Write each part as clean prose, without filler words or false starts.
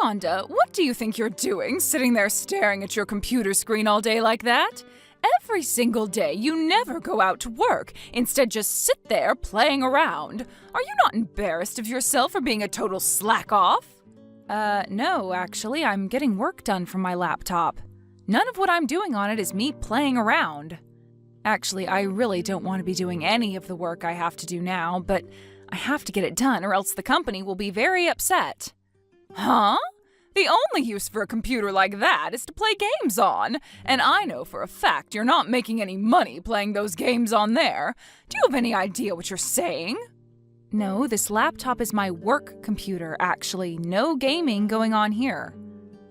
Rhonda, what do you think you're doing, sitting there staring at your computer screen all day like that? Every single day, you never go out to work. Instead, just sit there playing around. Are you not embarrassed of yourself for being a total slack-off? No, actually, I'm getting work done from my laptop. None of what I'm doing on it is me playing around. Actually, I really don't want to be doing any of the work I have to do now, but I have to get it done or else the company will be very upset. Huh? The only use for a computer like that is to play games on, and I know for a fact you're not making any money playing those games on there. Do you have any idea what you're saying? No, this laptop is my work computer, actually. No gaming going on here.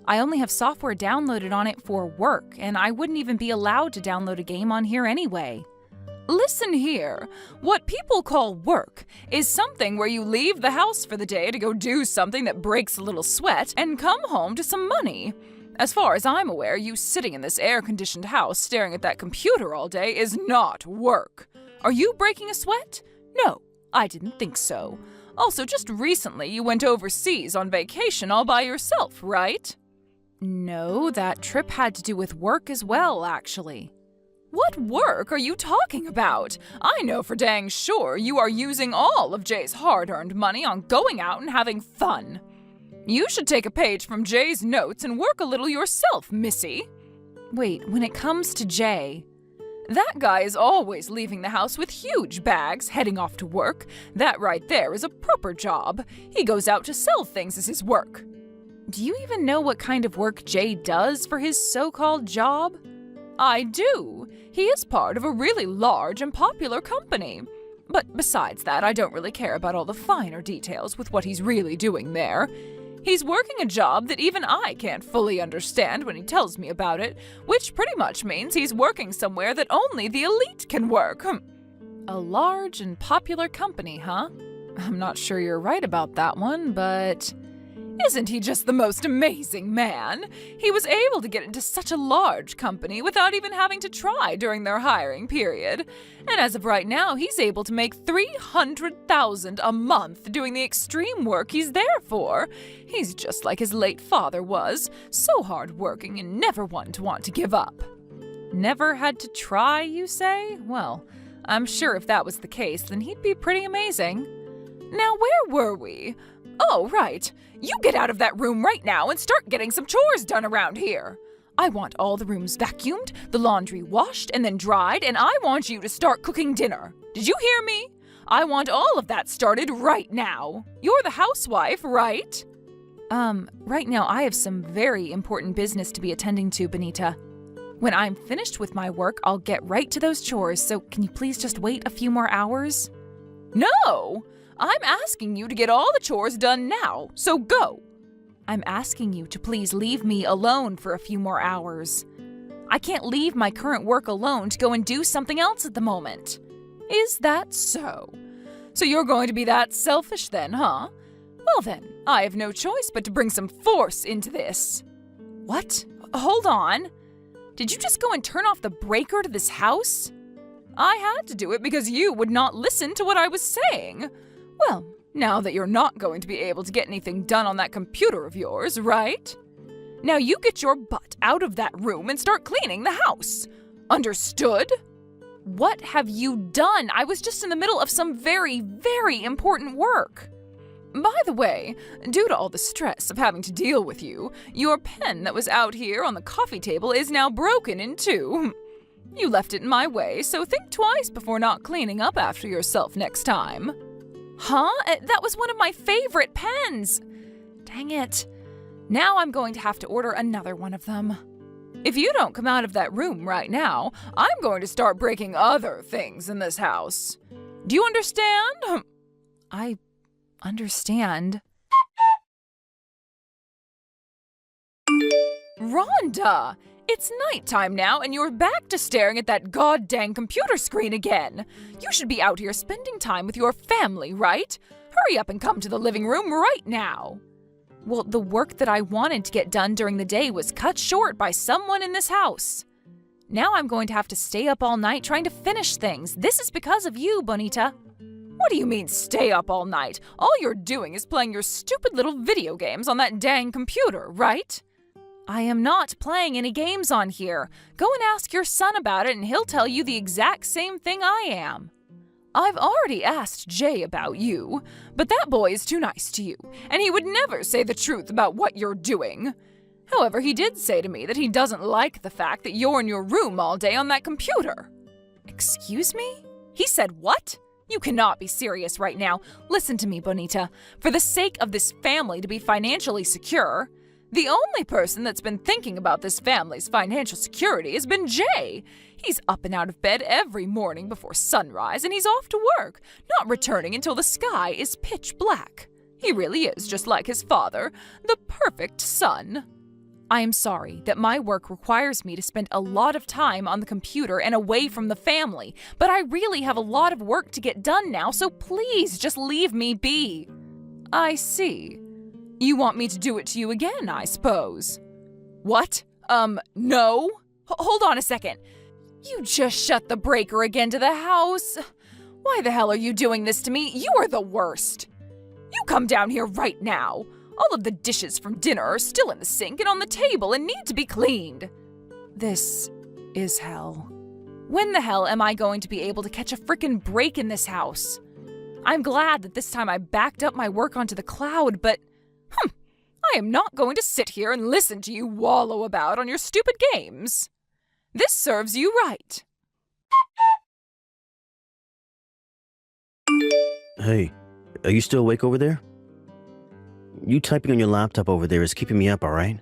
I only have software downloaded on it for work, and I wouldn't even be allowed to download a game on here anyway. Listen here, what people call work is something where you leave the house for the day to go do something that breaks a little sweat and come home to some money. As far as I'm aware, you sitting in this air-conditioned house staring at that computer all day is not work. Are you breaking a sweat? No, I didn't think so. Also, just recently you went overseas on vacation all by yourself, right? No, that trip had to do with work as well, actually. What work are you talking about? I know for dang sure you are using all of Jay's hard-earned money on going out and having fun. You should take a page from Jay's notes and work a little yourself, missy. Wait, when it comes to Jay, that guy is always leaving the house with huge bags, heading off to work. That right there is a proper job. He goes out to sell things as his work. Do you even know what kind of work Jay does for his so-called job? I do. He is part of a really large and popular company. But besides that, I don't really care about all the finer details with what he's really doing there. He's working a job that even I can't fully understand when he tells me about it, which pretty much means he's working somewhere that only the elite can work. A large and popular company, huh? I'm not sure you're right about that one, but isn't he just the most amazing man? He was able to get into such a large company without even having to try during their hiring period. And as of right now, he's able to make $300,000 a month doing the extreme work he's there for. He's just like his late father was, so hardworking and never one to want to give up. Never had to try, you say? Well, I'm sure if that was the case, then he'd be pretty amazing. Now, where were we? Oh, right. You get out of that room right now and start getting some chores done around here. I want all the rooms vacuumed, the laundry washed and then dried, and I want you to start cooking dinner. Did you hear me? I want all of that started right now. You're the housewife, right? Right now I have some very important business to be attending to, Benita. When I'm finished with my work, I'll get right to those chores, so can you please just wait a few more hours? No! I'm asking you to get all the chores done now, so go. I'm asking you to please leave me alone for a few more hours. I can't leave my current work alone to go and do something else at the moment. Is that so? So you're going to be that selfish then, huh? Well then, I have no choice but to bring some force into this. What? Hold on. Did you just go and turn off the breaker to this house? I had to do it because you would not listen to what I was saying. Well, now that you're not going to be able to get anything done on that computer of yours, right? Now you get your butt out of that room and start cleaning the house. Understood? What have you done? I was just in the middle of some very, very important work. By the way, due to all the stress of having to deal with you, your pen that was out here on the coffee table is now broken in two. You left it in my way, so think twice before not cleaning up after yourself next time. Huh? That was one of my favorite pens. Dang it. Now I'm going to have to order another one of them. If you don't come out of that room right now, I'm going to start breaking other things in this house. Do you understand? I understand. Rhonda! It's nighttime now and you're back to staring at that goddamn computer screen again. You should be out here spending time with your family, right? Hurry up and come to the living room right now. Well, the work that I wanted to get done during the day was cut short by someone in this house. Now I'm going to have to stay up all night trying to finish things. This is because of you, Bonita. What do you mean stay up all night? All you're doing is playing your stupid little video games on that dang computer, right? I am not playing any games on here. Go and ask your son about it and he'll tell you the exact same thing I am. I've already asked Jay about you, but that boy is too nice to you, and he would never say the truth about what you're doing. However, he did say to me that he doesn't like the fact that you're in your room all day on that computer. Excuse me? He said what? You cannot be serious right now. Listen to me, Bonita. For the sake of this family to be financially secure, the only person that's been thinking about this family's financial security has been Jay. He's up and out of bed every morning before sunrise, and he's off to work, not returning until the sky is pitch black. He really is just like his father, the perfect son. I am sorry that my work requires me to spend a lot of time on the computer and away from the family, but I really have a lot of work to get done now, so please just leave me be. I see. You want me to do it to you again, I suppose. What? No? Hold on a second. You just shut the breaker again to the house. Why the hell are you doing this to me? You are the worst. You come down here right now. All of the dishes from dinner are still in the sink and on the table and need to be cleaned. This is hell. When the hell am I going to be able to catch a frickin' break in this house? I'm glad that this time I backed up my work onto the cloud, but I am not going to sit here and listen to you wallow about on your stupid games. This serves you right. Hey, are you still awake over there? You typing on your laptop over there is keeping me up, alright?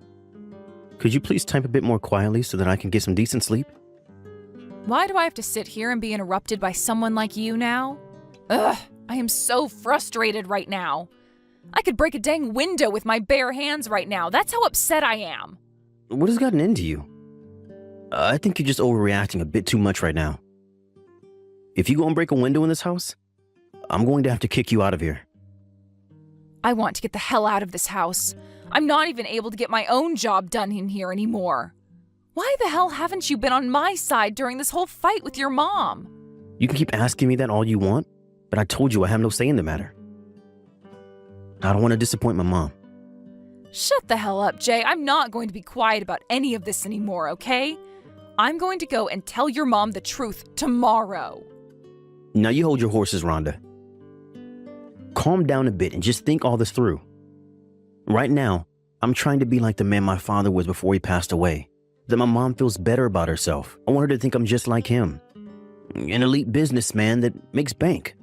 Could you please type a bit more quietly so that I can get some decent sleep? Why do I have to sit here and be interrupted by someone like you now? Ugh, I am so frustrated right now. I could break a dang window with my bare hands right now. That's how upset I am. What has gotten into you? I think you're just overreacting a bit too much right now. If you go and break a window in this house, I'm going to have to kick you out of here. I want to get the hell out of this house. I'm not even able to get my own job done in here anymore. Why the hell haven't you been on my side during this whole fight with your mom? You can keep asking me that all you want, but I told you I have no say in the matter. I don't want to disappoint my mom. Shut the hell up, Jay. I'm not going to be quiet about any of this anymore, okay? I'm going to go and tell your mom the truth tomorrow. Now you hold your horses, Rhonda. Calm down a bit and just think all this through. Right now, I'm trying to be like the man my father was before he passed away. That my mom feels better about herself. I want her to think I'm just like him. An elite businessman that makes bank.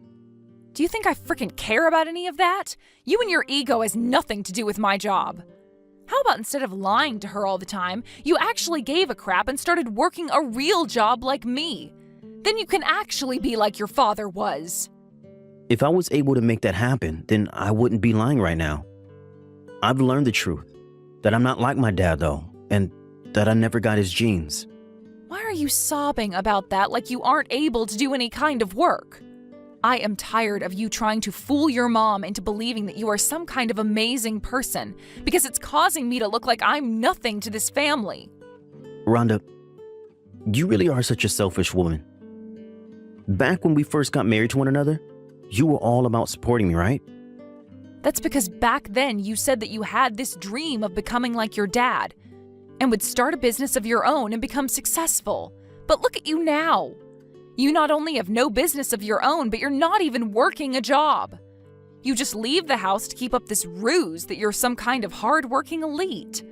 Do you think I freaking care about any of that? You and your ego has nothing to do with my job. How about instead of lying to her all the time, you actually gave a crap and started working a real job like me? Then you can actually be like your father was. If I was able to make that happen, then I wouldn't be lying right now. I've learned the truth. That I'm not like my dad, though, and that I never got his genes. Why are you sobbing about that like you aren't able to do any kind of work? I am tired of you trying to fool your mom into believing that you are some kind of amazing person, because it's causing me to look like I'm nothing to this family. Rhonda, you really are such a selfish woman. Back when we first got married to one another, you were all about supporting me, right? That's because back then you said that you had this dream of becoming like your dad and would start a business of your own and become successful. But look at you now. You not only have no business of your own, but you're not even working a job. You just leave the house to keep up this ruse that you're some kind of hard-working elite.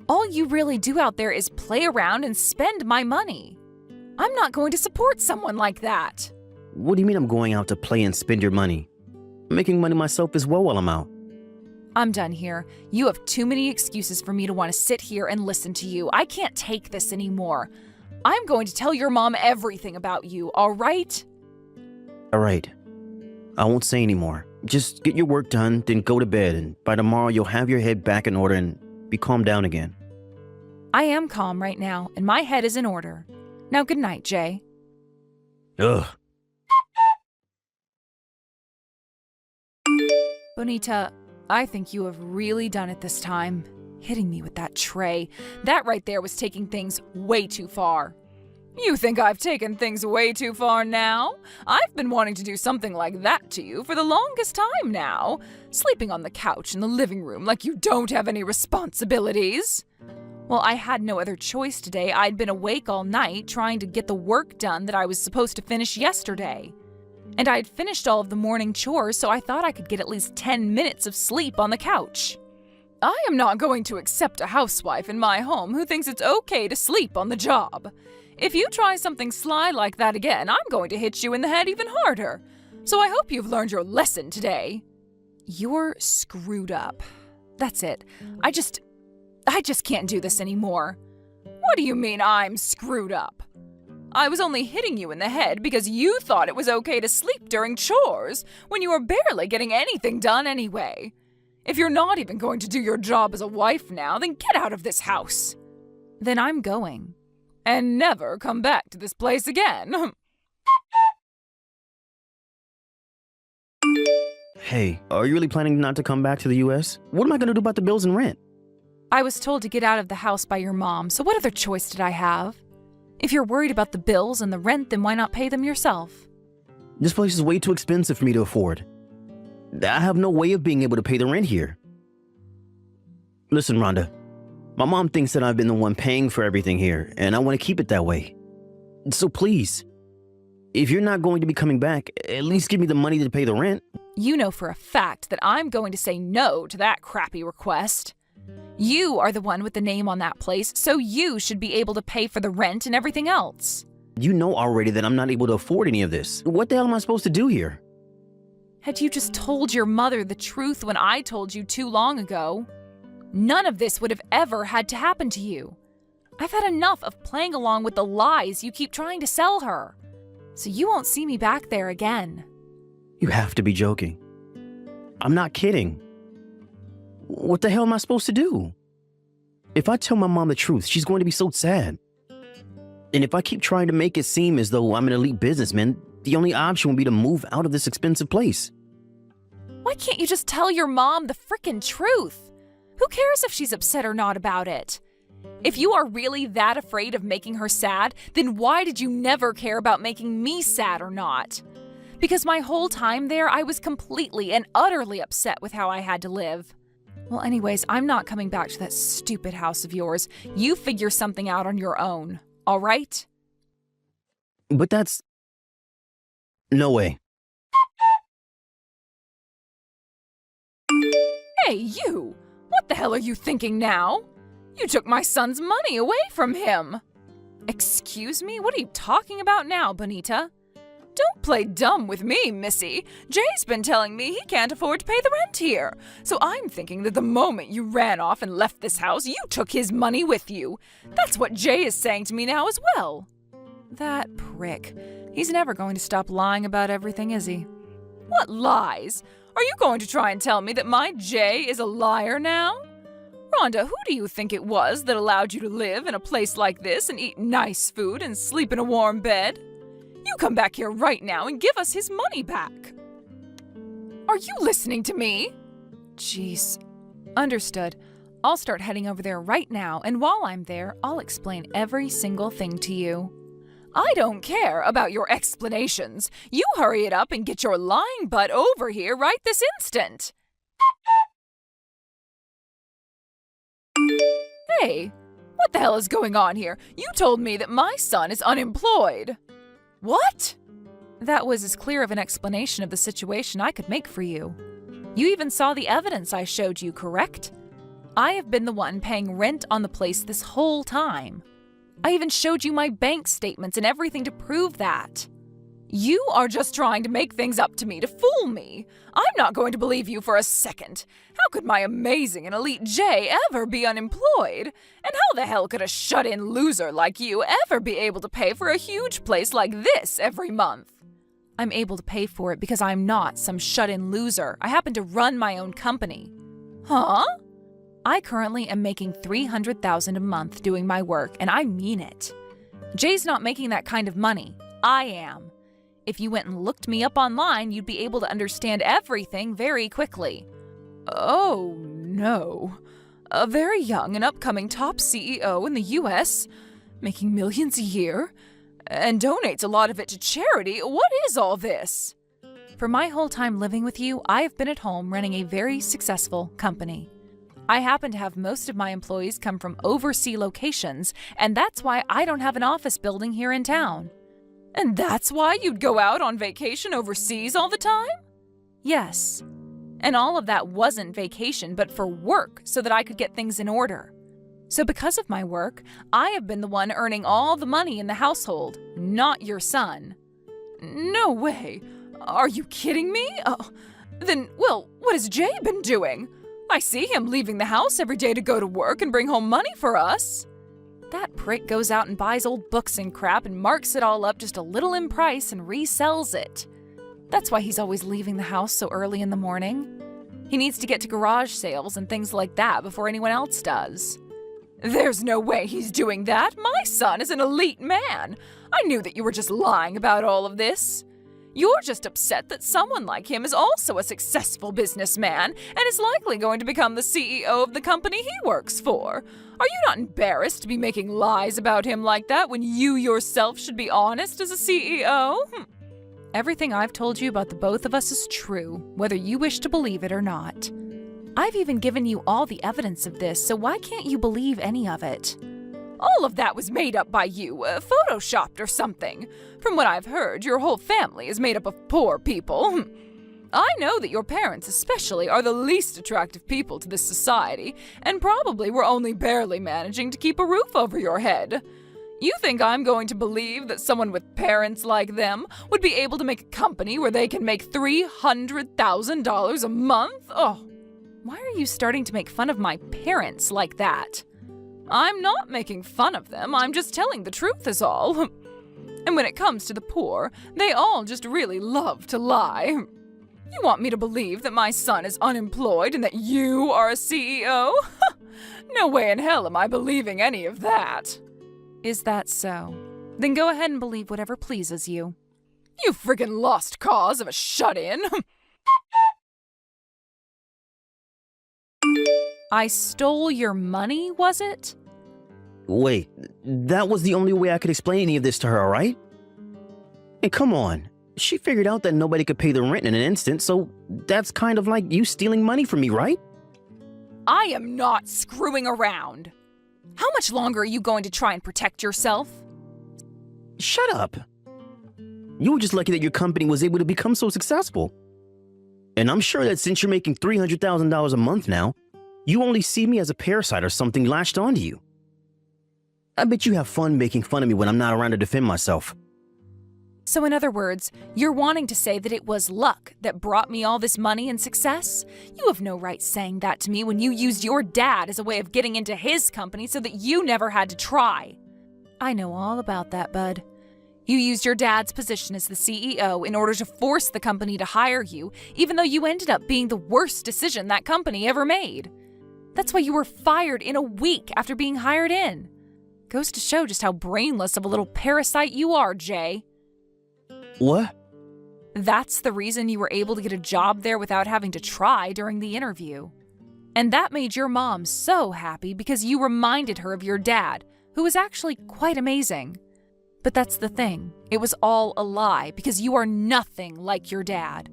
All you really do out there is play around and spend my money. I'm not going to support someone like that. What do you mean I'm going out to play and spend your money? I'm making money myself as well while I'm out. I'm done here. You have too many excuses for me to want to sit here and listen to you. I can't take this anymore. I'm going to tell your mom everything about you, all right? All right. I won't say anymore. Just get your work done, then go to bed, and by tomorrow you'll have your head back in order and be calmed down again. I am calm right now, and my head is in order. Now, good night, Jay. Ugh. Bonita, I think you have really done it this time. Hitting me with that tray. That right there was taking things way too far. You think I've taken things way too far now? I've been wanting to do something like that to you for the longest time now. Sleeping on the couch in the living room like you don't have any responsibilities. Well, I had no other choice today. I'd been awake all night trying to get the work done that I was supposed to finish yesterday. And I'd finished all of the morning chores, so I thought I could get at least 10 minutes of sleep on the couch. I am not going to accept a housewife in my home who thinks it's okay to sleep on the job. If you try something sly like that again, I'm going to hit you in the head even harder. So I hope you've learned your lesson today. You're screwed up. That's it. I just can't do this anymore. What do you mean I'm screwed up? I was only hitting you in the head because you thought it was okay to sleep during chores when you were barely getting anything done anyway. If you're not even going to do your job as a wife now, then get out of this house. Then I'm going. And never come back to this place again. Hey, are you really planning not to come back to the US? What am I going to do about the bills and rent? I was told to get out of the house by your mom, so what other choice did I have? If you're worried about the bills and the rent, then why not pay them yourself? This place is way too expensive for me to afford. I have no way of being able to pay the rent here. Listen, Rhonda. My mom thinks that I've been the one paying for everything here, and I want to keep it that way. So please, if you're not going to be coming back, at least give me the money to pay the rent. You know for a fact that I'm going to say no to that crappy request. You are the one with the name on that place, so you should be able to pay for the rent and everything else. You know already that I'm not able to afford any of this. What the hell am I supposed to do here? Had you just told your mother the truth when I told you too long ago, none of this would have ever had to happen to you. I've had enough of playing along with the lies you keep trying to sell her, so you won't see me back there again. You have to be joking. I'm not kidding. What the hell am I supposed to do? If I tell my mom the truth, she's going to be so sad. And if I keep trying to make it seem as though I'm an elite businessman, the only option would be to move out of this expensive place. Why can't you just tell your mom the frickin' truth? Who cares if she's upset or not about it? If you are really that afraid of making her sad, then why did you never care about making me sad or not? Because my whole time there, I was completely and utterly upset with how I had to live. Well, anyways, I'm not coming back to that stupid house of yours. You figure something out on your own, all right? But that's... No way. Hey, you! What the hell are you thinking now? You took my son's money away from him. Excuse me? What are you talking about now, Bonita? Don't play dumb with me, Missy. Jay's been telling me he can't afford to pay the rent here. So I'm thinking that the moment you ran off and left this house, you took his money with you. That's what Jay is saying to me now as well. That prick. He's never going to stop lying about everything, is he? What lies? Are you going to try and tell me that my Jay is a liar now? Rhonda, who do you think it was that allowed you to live in a place like this and eat nice food and sleep in a warm bed? You come back here right now and give us his money back. Are you listening to me? Jeez. Understood. I'll start heading over there right now, and while I'm there, I'll explain every single thing to you. I don't care about your explanations. You hurry it up and get your lying butt over here right this instant. Hey, what the hell is going on here? You told me that my son is unemployed. What? That was as clear of an explanation of the situation I could make for you. You even saw the evidence I showed you, correct? I have been the one paying rent on the place this whole time. I even showed you my bank statements and everything to prove that. You are just trying to make things up to me to fool me. I'm not going to believe you for a second. How could my amazing and elite Jay ever be unemployed? And how the hell could a shut-in loser like you ever be able to pay for a huge place like this every month? I'm able to pay for it because I'm not some shut-in loser. I happen to run my own company. Huh? I currently am making $300,000 a month doing my work, and I mean it. Jay's not making that kind of money. I am. If you went and looked me up online, you'd be able to understand everything very quickly. Oh, no. A very young and upcoming top CEO in the US, making millions a year, and donates a lot of it to charity. What is all this? For my whole time living with you, I have been at home running a very successful company. I happen to have most of my employees come from overseas locations, and that's why I don't have an office building here in town. And that's why you'd go out on vacation overseas all the time? Yes. And all of that wasn't vacation, but for work, so that I could get things in order. So because of my work, I have been the one earning all the money in the household, not your son. No way. Are you kidding me? Then, well, what has Jay been doing? I see him leaving the house every day to go to work and bring home money for us. That prick goes out and buys old books and crap and marks it all up just a little in price and resells it. That's why he's always leaving the house so early in the morning. He needs to get to garage sales and things like that before anyone else does. There's no way he's doing that. My son is an elite man. I knew that you were just lying about all of this. You're just upset that someone like him is also a successful businessman and is likely going to become the CEO of the company he works for. Are you not embarrassed to be making lies about him like that when you yourself should be honest as a CEO? Everything I've told you about the both of us is true, whether you wish to believe it or not. I've even given you all the evidence of this, so why can't you believe any of it? All of that was made up by you, photoshopped or something. From what I've heard, your whole family is made up of poor people. I know that your parents especially are the least attractive people to this society, and probably were only barely managing to keep a roof over your head. You think I'm going to believe that someone with parents like them would be able to make a company where they can make $300,000 a month? Oh, why are you starting to make fun of my parents like that? I'm not making fun of them, I'm just telling the truth is all. And when it comes to the poor, they all just really love to lie. You want me to believe that my son is unemployed and that you are a CEO? No way in hell am I believing any of that. Is that so? Then go ahead and believe whatever pleases you. You friggin' lost cause of a shut-in. I stole your money, was it? Wait, that was the only way I could explain any of this to her, all right? And come on, she figured out that nobody could pay the rent in an instant, so that's kind of like you stealing money from me, right? I am not screwing around. How much longer are you going to try and protect yourself? Shut up. You were just lucky that your company was able to become so successful. And I'm sure that since you're making $300,000 a month now, you only see me as a parasite or something latched onto you. I bet you have fun making fun of me when I'm not around to defend myself. So in other words, you're wanting to say that it was luck that brought me all this money and success? You have no right saying that to me when you used your dad as a way of getting into his company so that you never had to try. I know all about that, bud. You used your dad's position as the CEO in order to force the company to hire you, even though you ended up being the worst decision that company ever made. That's why you were fired in a week after being hired in. Goes to show just how brainless of a little parasite you are, Jay. What? That's the reason you were able to get a job there without having to try during the interview. And that made your mom so happy because you reminded her of your dad, who was actually quite amazing. But that's the thing. It was all a lie because you are nothing like your dad.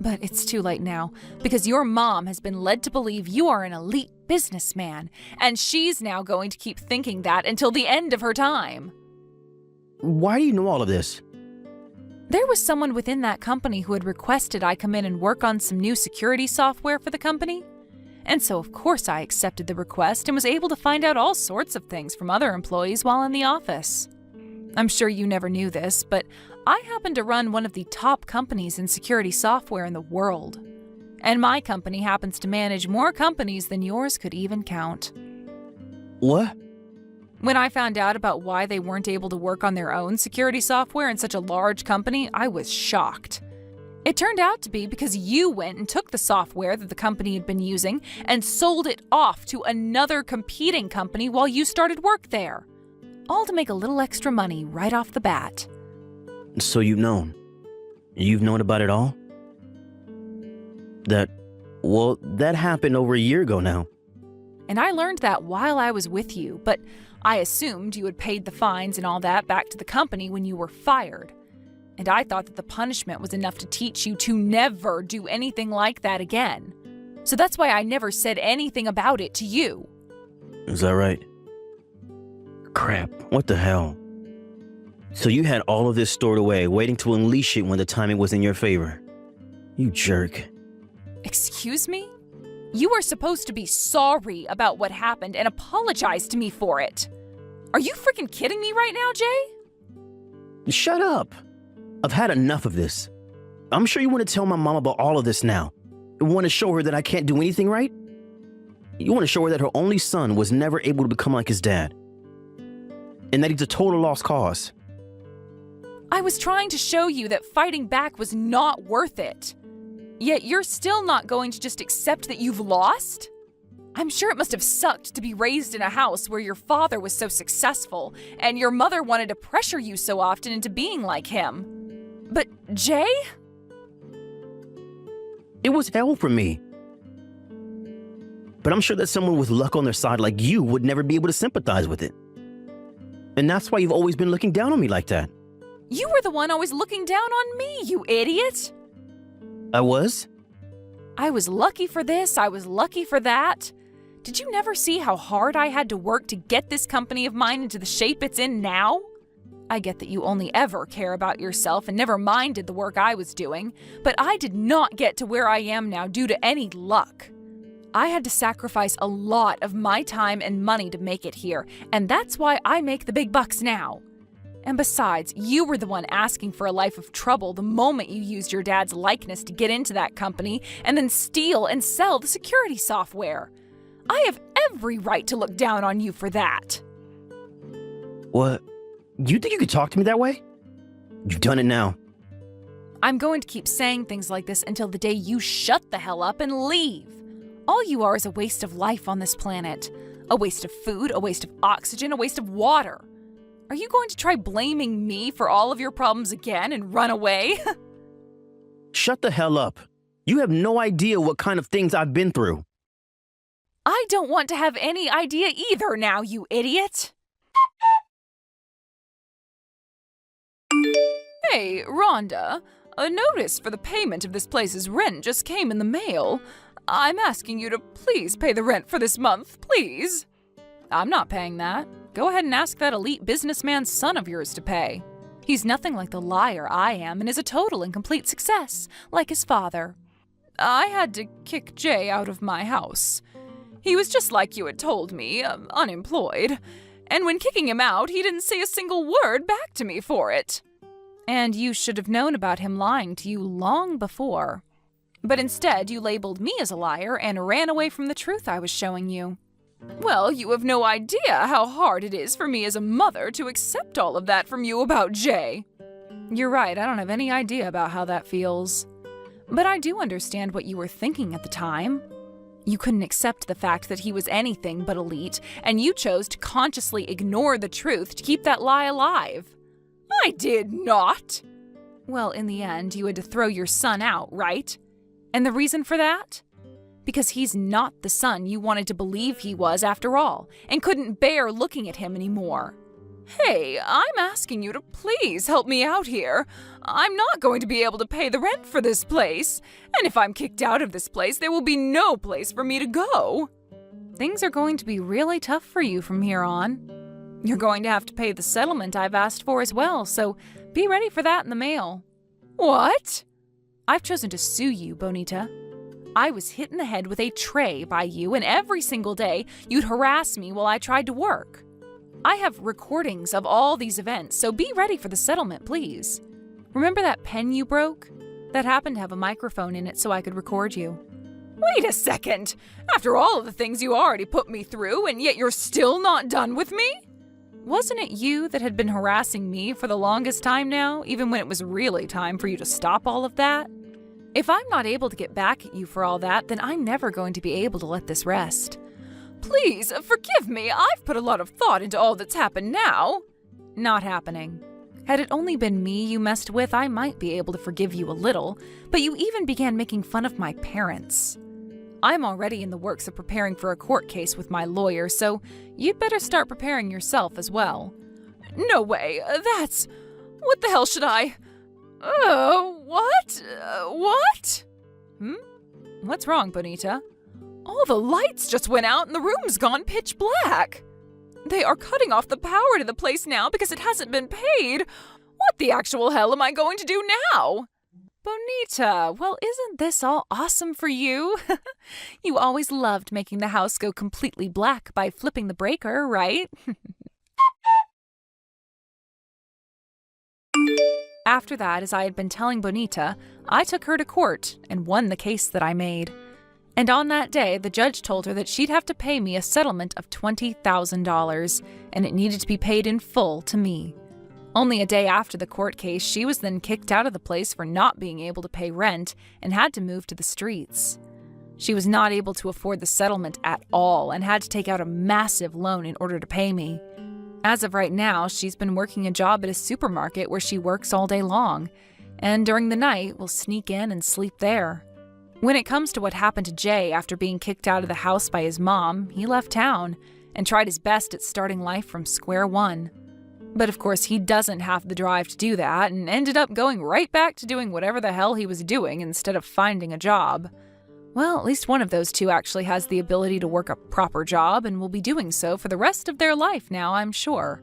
But it's too late now because your mom has been led to believe you are an elite businessman, and she's now going to keep thinking that until the end of her time. Why do you know all of this? There was someone within that company who had requested I come in and work on some new security software for the company. And so of course I accepted the request and was able to find out all sorts of things from other employees while in the office. I'm sure you never knew this, but I happen to run one of the top companies in security software in the world. And my company happens to manage more companies than yours could even count. What? When I found out about why they weren't able to work on their own security software in such a large company, I was shocked. It turned out to be because you went and took the software that the company had been using and sold it off to another competing company while you started work there. All to make a little extra money right off the bat. So you've known? You've known about it all? That happened over a year ago now. And I learned that while I was with you, but I assumed you had paid the fines and all that back to the company when you were fired. And I thought that the punishment was enough to teach you to never do anything like that again. So that's why I never said anything about it to you. Is that right? Crap, what the hell? So you had all of this stored away, waiting to unleash it when the timing was in your favor. You jerk. Excuse me? You are supposed to be sorry about what happened and apologize to me for it. Are you freaking kidding me right now, Jay? Shut up. I've had enough of this. I'm sure you want to tell my mom about all of this now. You want to show her that I can't do anything right? You want to show her that her only son was never able to become like his dad. And that he's a total lost cause. I was trying to show you that fighting back was not worth it. Yet you're still not going to just accept that you've lost? I'm sure it must have sucked to be raised in a house where your father was so successful and your mother wanted to pressure you so often into being like him. But Jay? It was hell for me. But I'm sure that someone with luck on their side like you would never be able to sympathize with it. And that's why you've always been looking down on me like that. You were the one always looking down on me, you idiot! I was? I was lucky for this, I was lucky for that. Did you never see how hard I had to work to get this company of mine into the shape it's in now? I get that you only ever care about yourself and never minded the work I was doing, but I did not get to where I am now due to any luck. I had to sacrifice a lot of my time and money to make it here, and that's why I make the big bucks now. And besides, you were the one asking for a life of trouble the moment you used your dad's likeness to get into that company and then steal and sell the security software. I have every right to look down on you for that. What? You think you could talk to me that way? You've done it now. I'm going to keep saying things like this until the day you shut the hell up and leave. All you are is a waste of life on this planet. A waste of food, a waste of oxygen, a waste of water. Are you going to try blaming me for all of your problems again and run away? Shut the hell up. You have no idea what kind of things I've been through. I don't want to have any idea either now, you idiot. Hey, Rhonda, a notice for the payment of this place's rent just came in the mail. I'm asking you to please pay the rent for this month, please. I'm not paying that. Go ahead and ask that elite businessman's son of yours to pay. He's nothing like the liar I am and is a total and complete success, like his father. I had to kick Jay out of my house. He was just like you had told me, unemployed. And when kicking him out, he didn't say a single word back to me for it. And you should have known about him lying to you long before. But instead, you labeled me as a liar and ran away from the truth I was showing you. Well, you have no idea how hard it is for me as a mother to accept all of that from you about Jay. You're right, I don't have any idea about how that feels. But I do understand what you were thinking at the time. You couldn't accept the fact that he was anything but elite, and you chose to consciously ignore the truth to keep that lie alive. I did not! Well, in the end, you had to throw your son out, right? And the reason for that? Because he's not the son you wanted to believe he was after all, and couldn't bear looking at him anymore. Hey, I'm asking you to please help me out here. I'm not going to be able to pay the rent for this place, and if I'm kicked out of this place, there will be no place for me to go. Things are going to be really tough for you from here on. You're going to have to pay the settlement I've asked for as well, so be ready for that in the mail. What? I've chosen to sue you, Bonita. I was hit in the head with a tray by you, and every single day you'd harass me while I tried to work. I have recordings of all these events, so be ready for the settlement, please. Remember that pen you broke? That happened to have a microphone in it so I could record you. Wait a second! After all of the things you already put me through, and yet you're still not done with me? Wasn't it you that had been harassing me for the longest time now, even when it was really time for you to stop all of that? If I'm not able to get back at you for all that, then I'm never going to be able to let this rest. Please, forgive me. I've put a lot of thought into all that's happened now. Not happening. Had it only been me you messed with, I might be able to forgive you a little, but you even began making fun of my parents. I'm already in the works of preparing for a court case with my lawyer, so you'd better start preparing yourself as well. No way, that's... What the hell should I... What? What? What's wrong, Bonita? All the lights just went out and the room's gone pitch black. They are cutting off the power to the place now because it hasn't been paid. What the actual hell am I going to do now? Bonita, well, isn't this all awesome for you? You always loved making the house go completely black by flipping the breaker, right? After that, as I had been telling Bonita, I took her to court and won the case that I made. And on that day, the judge told her that she'd have to pay me a settlement of $20,000, and it needed to be paid in full to me. Only a day after the court case, she was then kicked out of the place for not being able to pay rent and had to move to the streets. She was not able to afford the settlement at all and had to take out a massive loan in order to pay me. As of right now, she's been working a job at a supermarket where she works all day long, and during the night will sneak in and sleep there. When it comes to what happened to Jay after being kicked out of the house by his mom, he left town and tried his best at starting life from square one. But of course, he doesn't have the drive to do that and ended up going right back to doing whatever the hell he was doing instead of finding a job. Well, at least one of those two actually has the ability to work a proper job and will be doing so for the rest of their life now, I'm sure.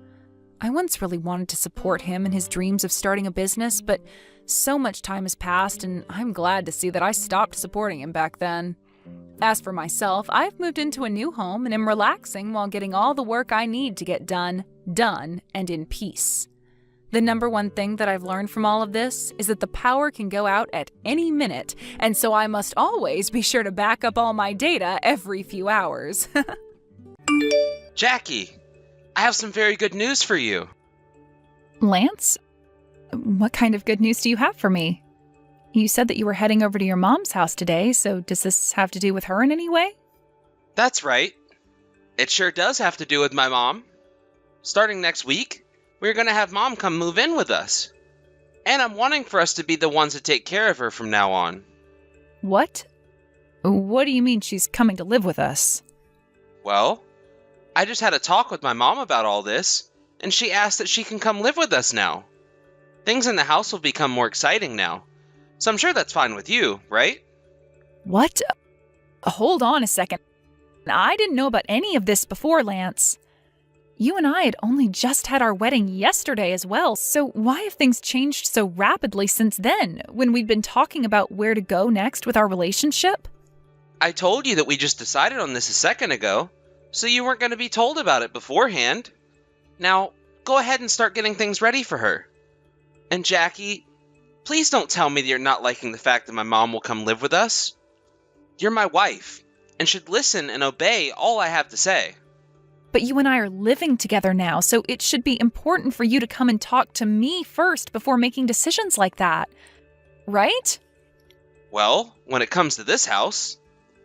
I once really wanted to support him in his dreams of starting a business, but so much time has passed and I'm glad to see that I stopped supporting him back then. As for myself, I've moved into a new home and am relaxing while getting all the work I need to get done, and in peace. The number one thing that I've learned from all of this is that the power can go out at any minute, and so I must always be sure to back up all my data every few hours. Jackie, I have some very good news for you. Lance? What kind of good news do you have for me? You said that you were heading over to your mom's house today, so does this have to do with her in any way? That's right. It sure does have to do with my mom. Starting next week, we're going to have Mom come move in with us. And I'm wanting for us to be the ones to take care of her from now on. What? What do you mean she's coming to live with us? Well, I just had a talk with my mom about all this, and she asked that she can come live with us now. Things in the house will become more exciting now, so I'm sure that's fine with you, right? What? Hold on a second. I didn't know about any of this before, Lance. You and I had only just had our wedding yesterday as well, so why have things changed so rapidly since then, when we'd been talking about where to go next with our relationship? I told you that we just decided on this a second ago, so you weren't going to be told about it beforehand. Now, go ahead and start getting things ready for her. And Jackie, please don't tell me that you're not liking the fact that my mom will come live with us. You're my wife, and should listen and obey all I have to say. But you and I are living together now, so it should be important for you to come and talk to me first before making decisions like that. Right? Well, when it comes to this house,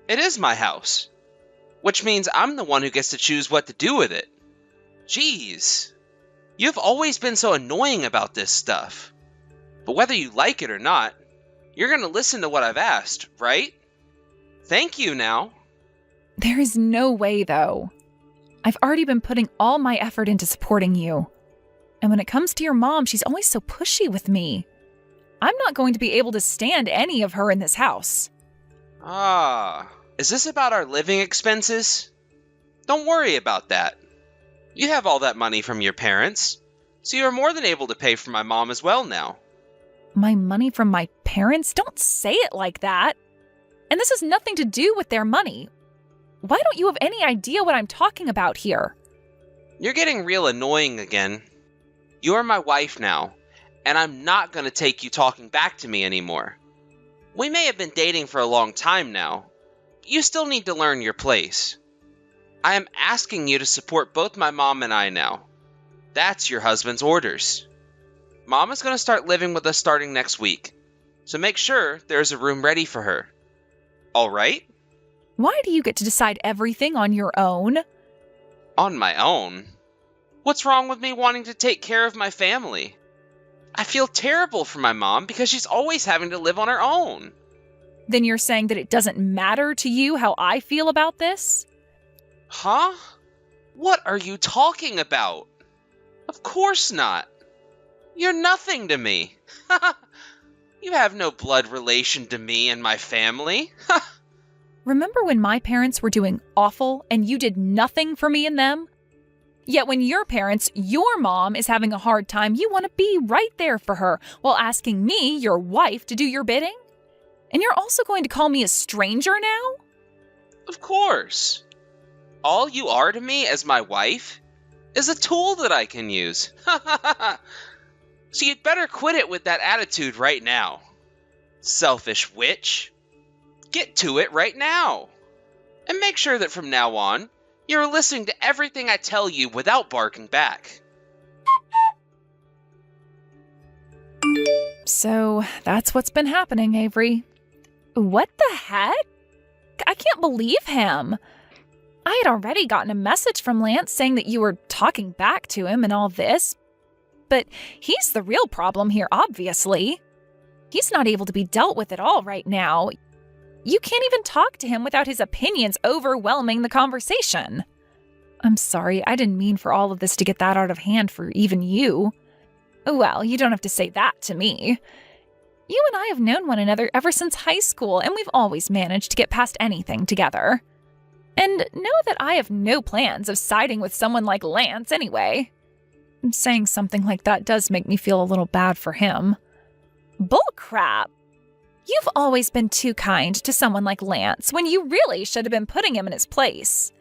it is my house. Which means I'm the one who gets to choose what to do with it. Jeez. You've always been so annoying about this stuff. But whether you like it or not, you're going to listen to what I've asked, right? Thank you now. There is no way, though. I've already been putting all my effort into supporting you. And when it comes to your mom, she's always so pushy with me. I'm not going to be able to stand any of her in this house. Is this about our living expenses? Don't worry about that. You have all that money from your parents, so you are more than able to pay for my mom as well now. My money from my parents? Don't say it like that. And this has nothing to do with their money. Why don't you have any idea what I'm talking about here? You're getting real annoying again. You're my wife now, and I'm not going to take you talking back to me anymore. We may have been dating for a long time now. You still need to learn your place. I am asking you to support both my mom and I now. That's your husband's orders. Mom is going to start living with us starting next week, so make sure there's a room ready for her. All right? Why do you get to decide everything on your own? On my own? What's wrong with me wanting to take care of my family? I feel terrible for my mom because she's always having to live on her own. Then you're saying that it doesn't matter to you how I feel about this? Huh? What are you talking about? Of course not. You're nothing to me. You have no blood relation to me and my family. Remember when my parents were doing awful and you did nothing for me and them? Yet when your parents, your mom, is having a hard time, you want to be right there for her while asking me, your wife, to do your bidding? And you're also going to call me a stranger now? Of course. All you are to me as my wife is a tool that I can use. So you'd better quit it with that attitude right now. Selfish witch. Get to it right now. And make sure that from now on, you're listening to everything I tell you without barking back. So that's what's been happening, Avery. What the heck? I can't believe him. I had already gotten a message from Lance saying that you were talking back to him and all this. But he's the real problem here, obviously. He's not able to be dealt with at all right now. You can't even talk to him without his opinions overwhelming the conversation. I'm sorry, I didn't mean for all of this to get that out of hand for even you. Well, you don't have to say that to me. You and I have known one another ever since high school, and we've always managed to get past anything together. And know that I have no plans of siding with someone like Lance anyway. Saying something like that does make me feel a little bad for him. Bullcrap! You've always been too kind to someone like Lance when you really should have been putting him in his place.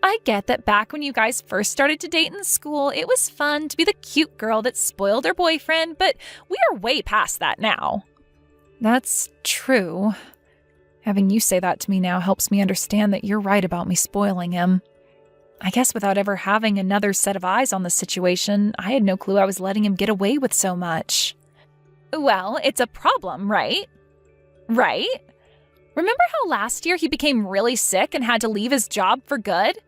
I get that back when you guys first started to date in school, it was fun to be the cute girl that spoiled her boyfriend, but we are way past that now. That's true. Having you say that to me now helps me understand that you're right about me spoiling him. I guess without ever having another set of eyes on the situation, I had no clue I was letting him get away with so much. Well, it's a problem, right? Right? Remember how last year he became really sick and had to leave his job for good?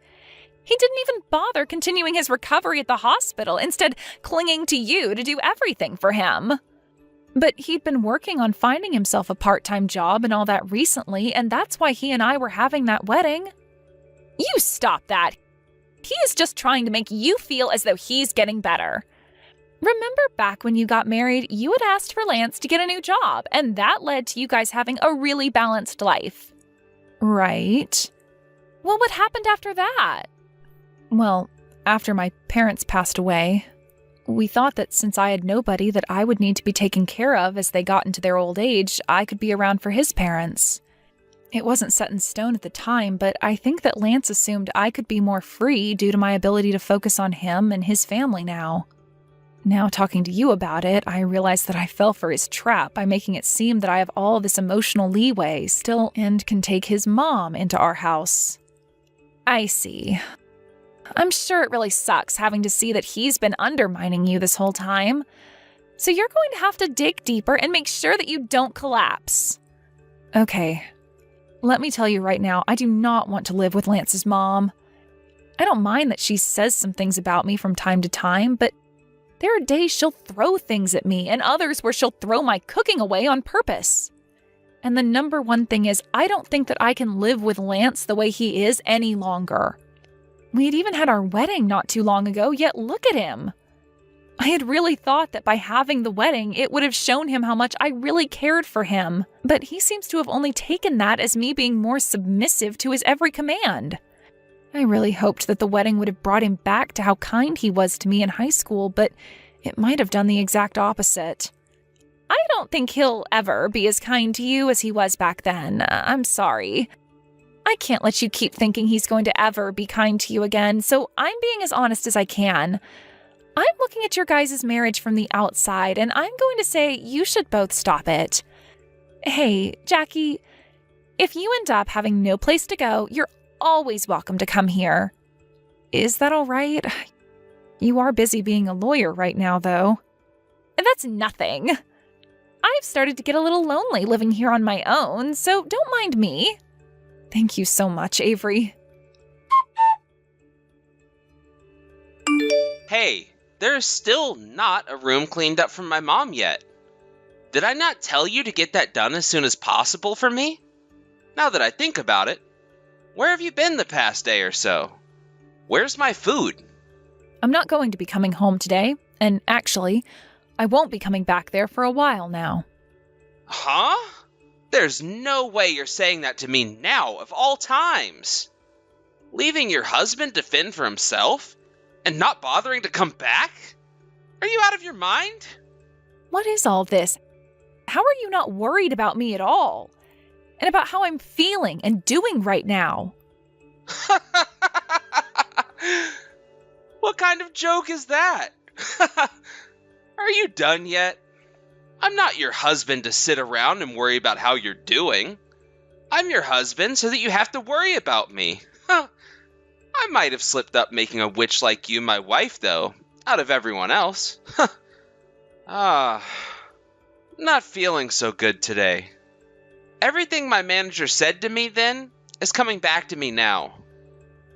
He didn't even bother continuing his recovery at the hospital, instead clinging to you to do everything for him. But he'd been working on finding himself a part-time job and all that recently, and that's why he and I were having that wedding. You stop that! He is just trying to make you feel as though he's getting better. Remember back when you got married, you had asked for Lance to get a new job, and that led to you guys having a really balanced life. Right. Well, what happened after that? Well, after my parents passed away, we thought that since I had nobody that I would need to be taken care of as they got into their old age, I could be around for his parents. It wasn't set in stone at the time, but I think that Lance assumed I could be more free due to my ability to focus on him and his family now. Now, talking to you about it, I realize that I fell for his trap by making it seem that I have all this emotional leeway still and can take his mom into our house. I see. I'm sure it really sucks having to see that he's been undermining you this whole time. So you're going to have to dig deeper and make sure that you don't collapse. Okay. Let me tell you right now, I do not want to live with Lance's mom. I don't mind that she says some things about me from time to time, but there are days she'll throw things at me and others where she'll throw my cooking away on purpose. And the number one thing is, I don't think that I can live with Lance the way he is any longer. We had even had our wedding not too long ago, yet look at him. I had really thought that by having the wedding, it would have shown him how much I really cared for him. But he seems to have only taken that as me being more submissive to his every command. I really hoped that the wedding would have brought him back to how kind he was to me in high school, but it might have done the exact opposite. I don't think he'll ever be as kind to you as he was back then. I'm sorry. I can't let you keep thinking he's going to ever be kind to you again, so I'm being as honest as I can. I'm looking at your guys' marriage from the outside, and I'm going to say you should both stop it. Hey, Jackie, if you end up having no place to go, you're always welcome to come here. Is that all right? You are busy being a lawyer right now, though. That's nothing. I've started to get a little lonely living here on my own, so don't mind me. Thank you so much, Avery. Hey, there is still not a room cleaned up from my mom yet. Did I not tell you to get that done as soon as possible for me? Now that I think about it, where have you been the past day or so? Where's my food? I'm not going to be coming home today, and actually, I won't be coming back there for a while now. Huh? There's no way you're saying that to me now, of all times. Leaving your husband to fend for himself? And not bothering to come back? Are you out of your mind? What is all this? How are you not worried about me at all? And about how I'm feeling and doing right now? What kind of joke is that? Are you done yet? I'm not your husband to sit around and worry about how you're doing. I'm your husband so that you have to worry about me. I might have slipped up making a witch like you my wife, though, out of everyone else. Not feeling so good today. Everything my manager said to me then is coming back to me now.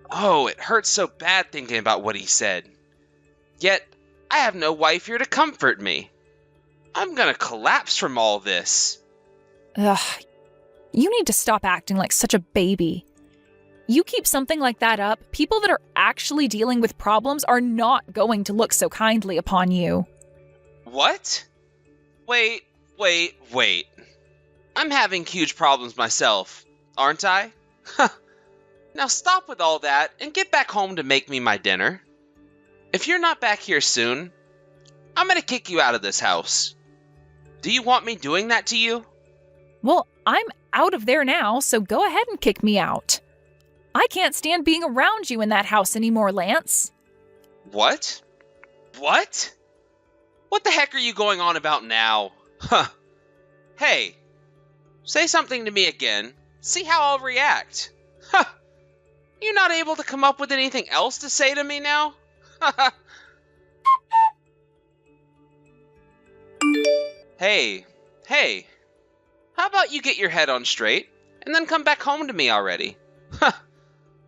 Oh, it hurts so bad thinking about what he said. Yet, I have no wife here to comfort me. I'm gonna collapse from all this. Ugh, you need to stop acting like such a baby. You keep something like that up, people that are actually dealing with problems are not going to look so kindly upon you. What? Wait. I'm having huge problems myself, aren't I? Now stop with all that and get back home to make me my dinner. If you're not back here soon, I'm gonna kick you out of this house. Do you want me doing that to you? Well, I'm out of there now, so go ahead and kick me out. I can't stand being around you in that house anymore, Lance. What? What? What the heck are you going on about now? Hey, say something to me again. See how I'll react. You not able to come up with anything else to say to me now? Hey. How about you get your head on straight and then come back home to me already?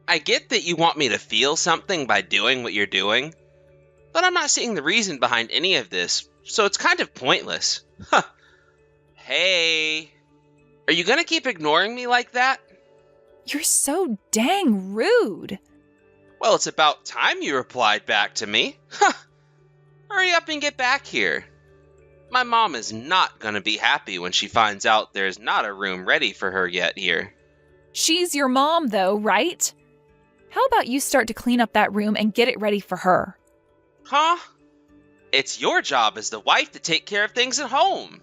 I get that you want me to feel something by doing what you're doing, but I'm not seeing the reason behind any of this, so it's kind of pointless. Hey, are you gonna keep ignoring me like that? You're so dang rude. Well, it's about time you replied back to me. Hurry up and get back here. My mom is not gonna be happy when she finds out there's not a room ready for her yet here. She's your mom, though, right? How about you start to clean up that room and get it ready for her? Huh? It's your job as the wife to take care of things at home.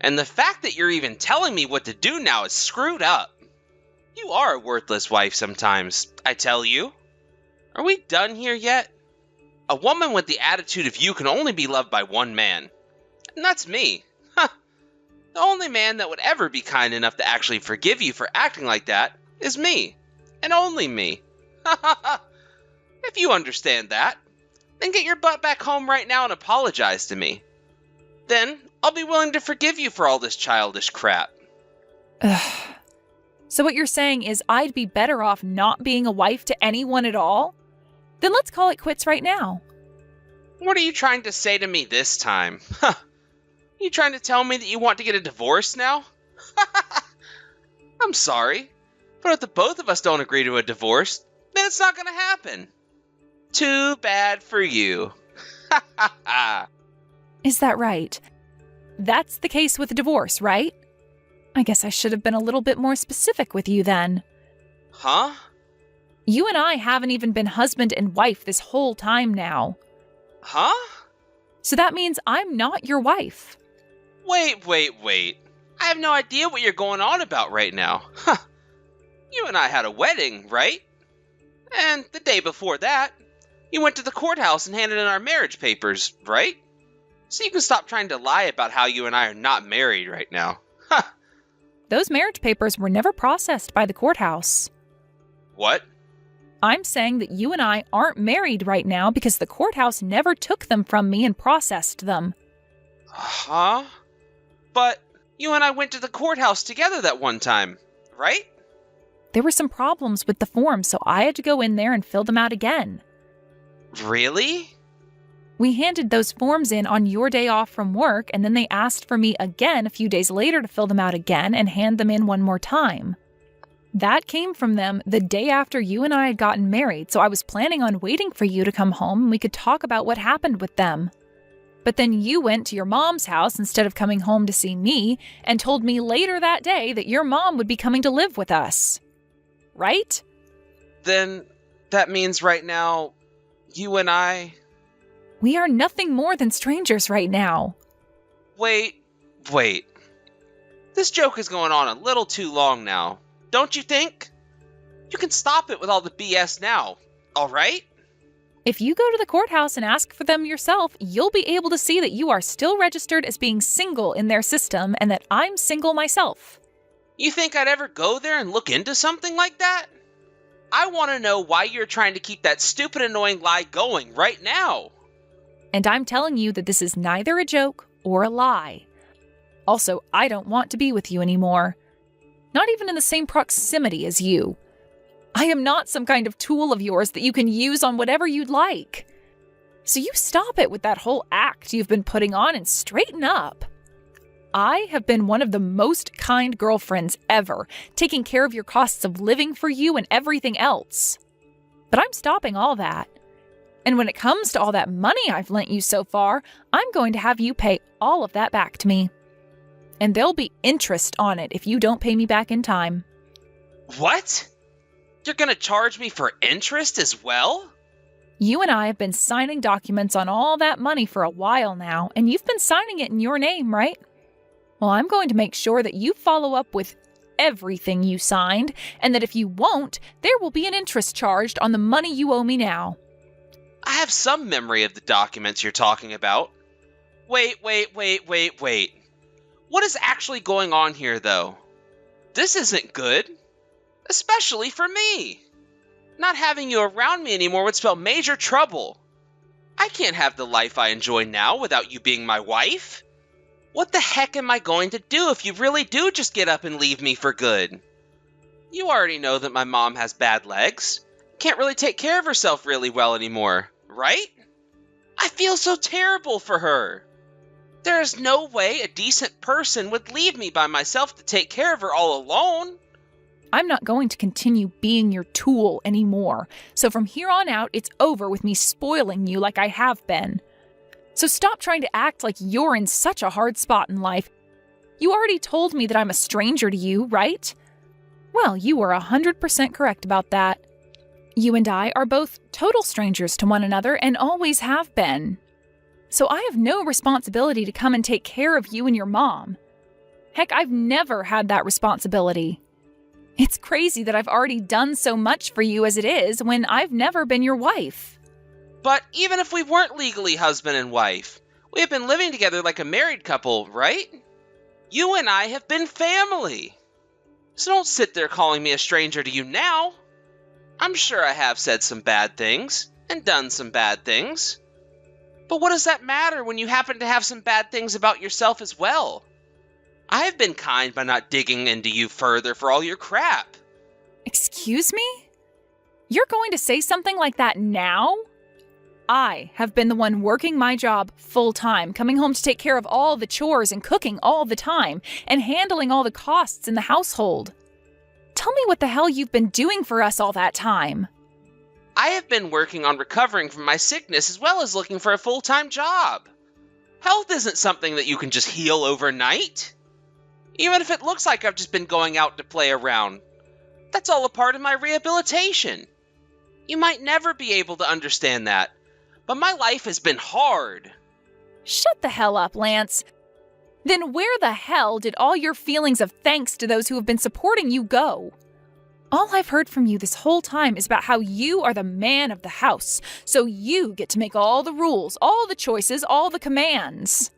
And the fact that you're even telling me what to do now is screwed up. You are a worthless wife sometimes, I tell you. Are we done here yet? A woman with the attitude of you can only be loved by one man. And that's me. The only man that would ever be kind enough to actually forgive you for acting like that is me. And only me. If you understand that, then get your butt back home right now and apologize to me. Then I'll be willing to forgive you for all this childish crap. Ugh. So what you're saying is I'd be better off not being a wife to anyone at all? Then let's call it quits right now. What are you trying to say to me this time? You trying to tell me that you want to get a divorce now? I'm sorry, but if the both of us don't agree to a divorce, then it's not going to happen. Too bad for you. Is that right? That's the case with a divorce, right? I guess I should have been a little bit more specific with you then. Huh? You and I haven't even been husband and wife this whole time now. Huh? So that means I'm not your wife. Wait. I have no idea what you're going on about right now. You and I had a wedding, right? And the day before that, you went to the courthouse and handed in our marriage papers, right? So you can stop trying to lie about how you and I are not married right now. Those marriage papers were never processed by the courthouse. What? I'm saying that you and I aren't married right now because the courthouse never took them from me and processed them. Huh? But you and I went to the courthouse together that one time, right? There were some problems with the forms, so I had to go in there and fill them out again. Really? We handed those forms in on your day off from work, and then they asked for me again a few days later to fill them out again and hand them in one more time. That came from them the day after you and I had gotten married, so I was planning on waiting for you to come home and we could talk about what happened with them. But then you went to your mom's house instead of coming home to see me and told me later that day that your mom would be coming to live with us. Right? Then that means right now, you and I... We are nothing more than strangers right now. Wait. This joke is going on a little too long now. Don't you think? You can stop it with all the BS now, all right? If you go to the courthouse and ask for them yourself, you'll be able to see that you are still registered as being single in their system and that I'm single myself. You think I'd ever go there and look into something like that? I want to know why you're trying to keep that stupid, annoying lie going right now. And I'm telling you that this is neither a joke or a lie. Also, I don't want to be with you anymore. Not even in the same proximity as you. I am not some kind of tool of yours that you can use on whatever you'd like. So you stop it with that whole act you've been putting on and straighten up. I have been one of the most kind girlfriends ever, taking care of your costs of living for you and everything else. But I'm stopping all that. And when it comes to all that money I've lent you so far, I'm going to have you pay all of that back to me. And there'll be interest on it if you don't pay me back in time. What? You're gonna charge me for interest as well? You and I have been signing documents on all that money for a while now, and you've been signing it in your name, right? Well, I'm going to make sure that you follow up with everything you signed, and that if you won't, there will be an interest charged on the money you owe me now. I have some memory of the documents you're talking about. Wait. What is actually going on here, though? This isn't good. Especially for me. Not having you around me anymore would spell major trouble. I can't have the life I enjoy now without you being my wife. What the heck am I going to do if you really do just get up and leave me for good? You already know that my mom has bad legs. Can't really take care of herself really well anymore, right? I feel so terrible for her. There is no way a decent person would leave me by myself to take care of her all alone. I'm not going to continue being your tool anymore. So from here on out, it's over with me spoiling you like I have been. So stop trying to act like you're in such a hard spot in life. You already told me that I'm a stranger to you, right? Well, you were 100% correct about that. You and I are both total strangers to one another and always have been. So I have no responsibility to come and take care of you and your mom. Heck, I've never had that responsibility. It's crazy that I've already done so much for you as it is when I've never been your wife. But even if we weren't legally husband and wife, we have been living together like a married couple, right? You and I have been family. So don't sit there calling me a stranger to you now. I'm sure I have said some bad things and done some bad things. But what does that matter when you happen to have some bad things about yourself as well? I have been kind by not digging into you further for all your crap. Excuse me? You're going to say something like that now? I have been the one working my job full-time, coming home to take care of all the chores and cooking all the time, and handling all the costs in the household. Tell me what the hell you've been doing for us all that time. I have been working on recovering from my sickness as well as looking for a full-time job. Health isn't something that you can just heal overnight. Even if it looks like I've just been going out to play around, that's all a part of my rehabilitation. You might never be able to understand that, but my life has been hard. Shut the hell up, Lance. Then where the hell did all your feelings of thanks to those who have been supporting you go? All I've heard from you this whole time is about how you are the man of the house, so you get to make all the rules, all the choices, all the commands.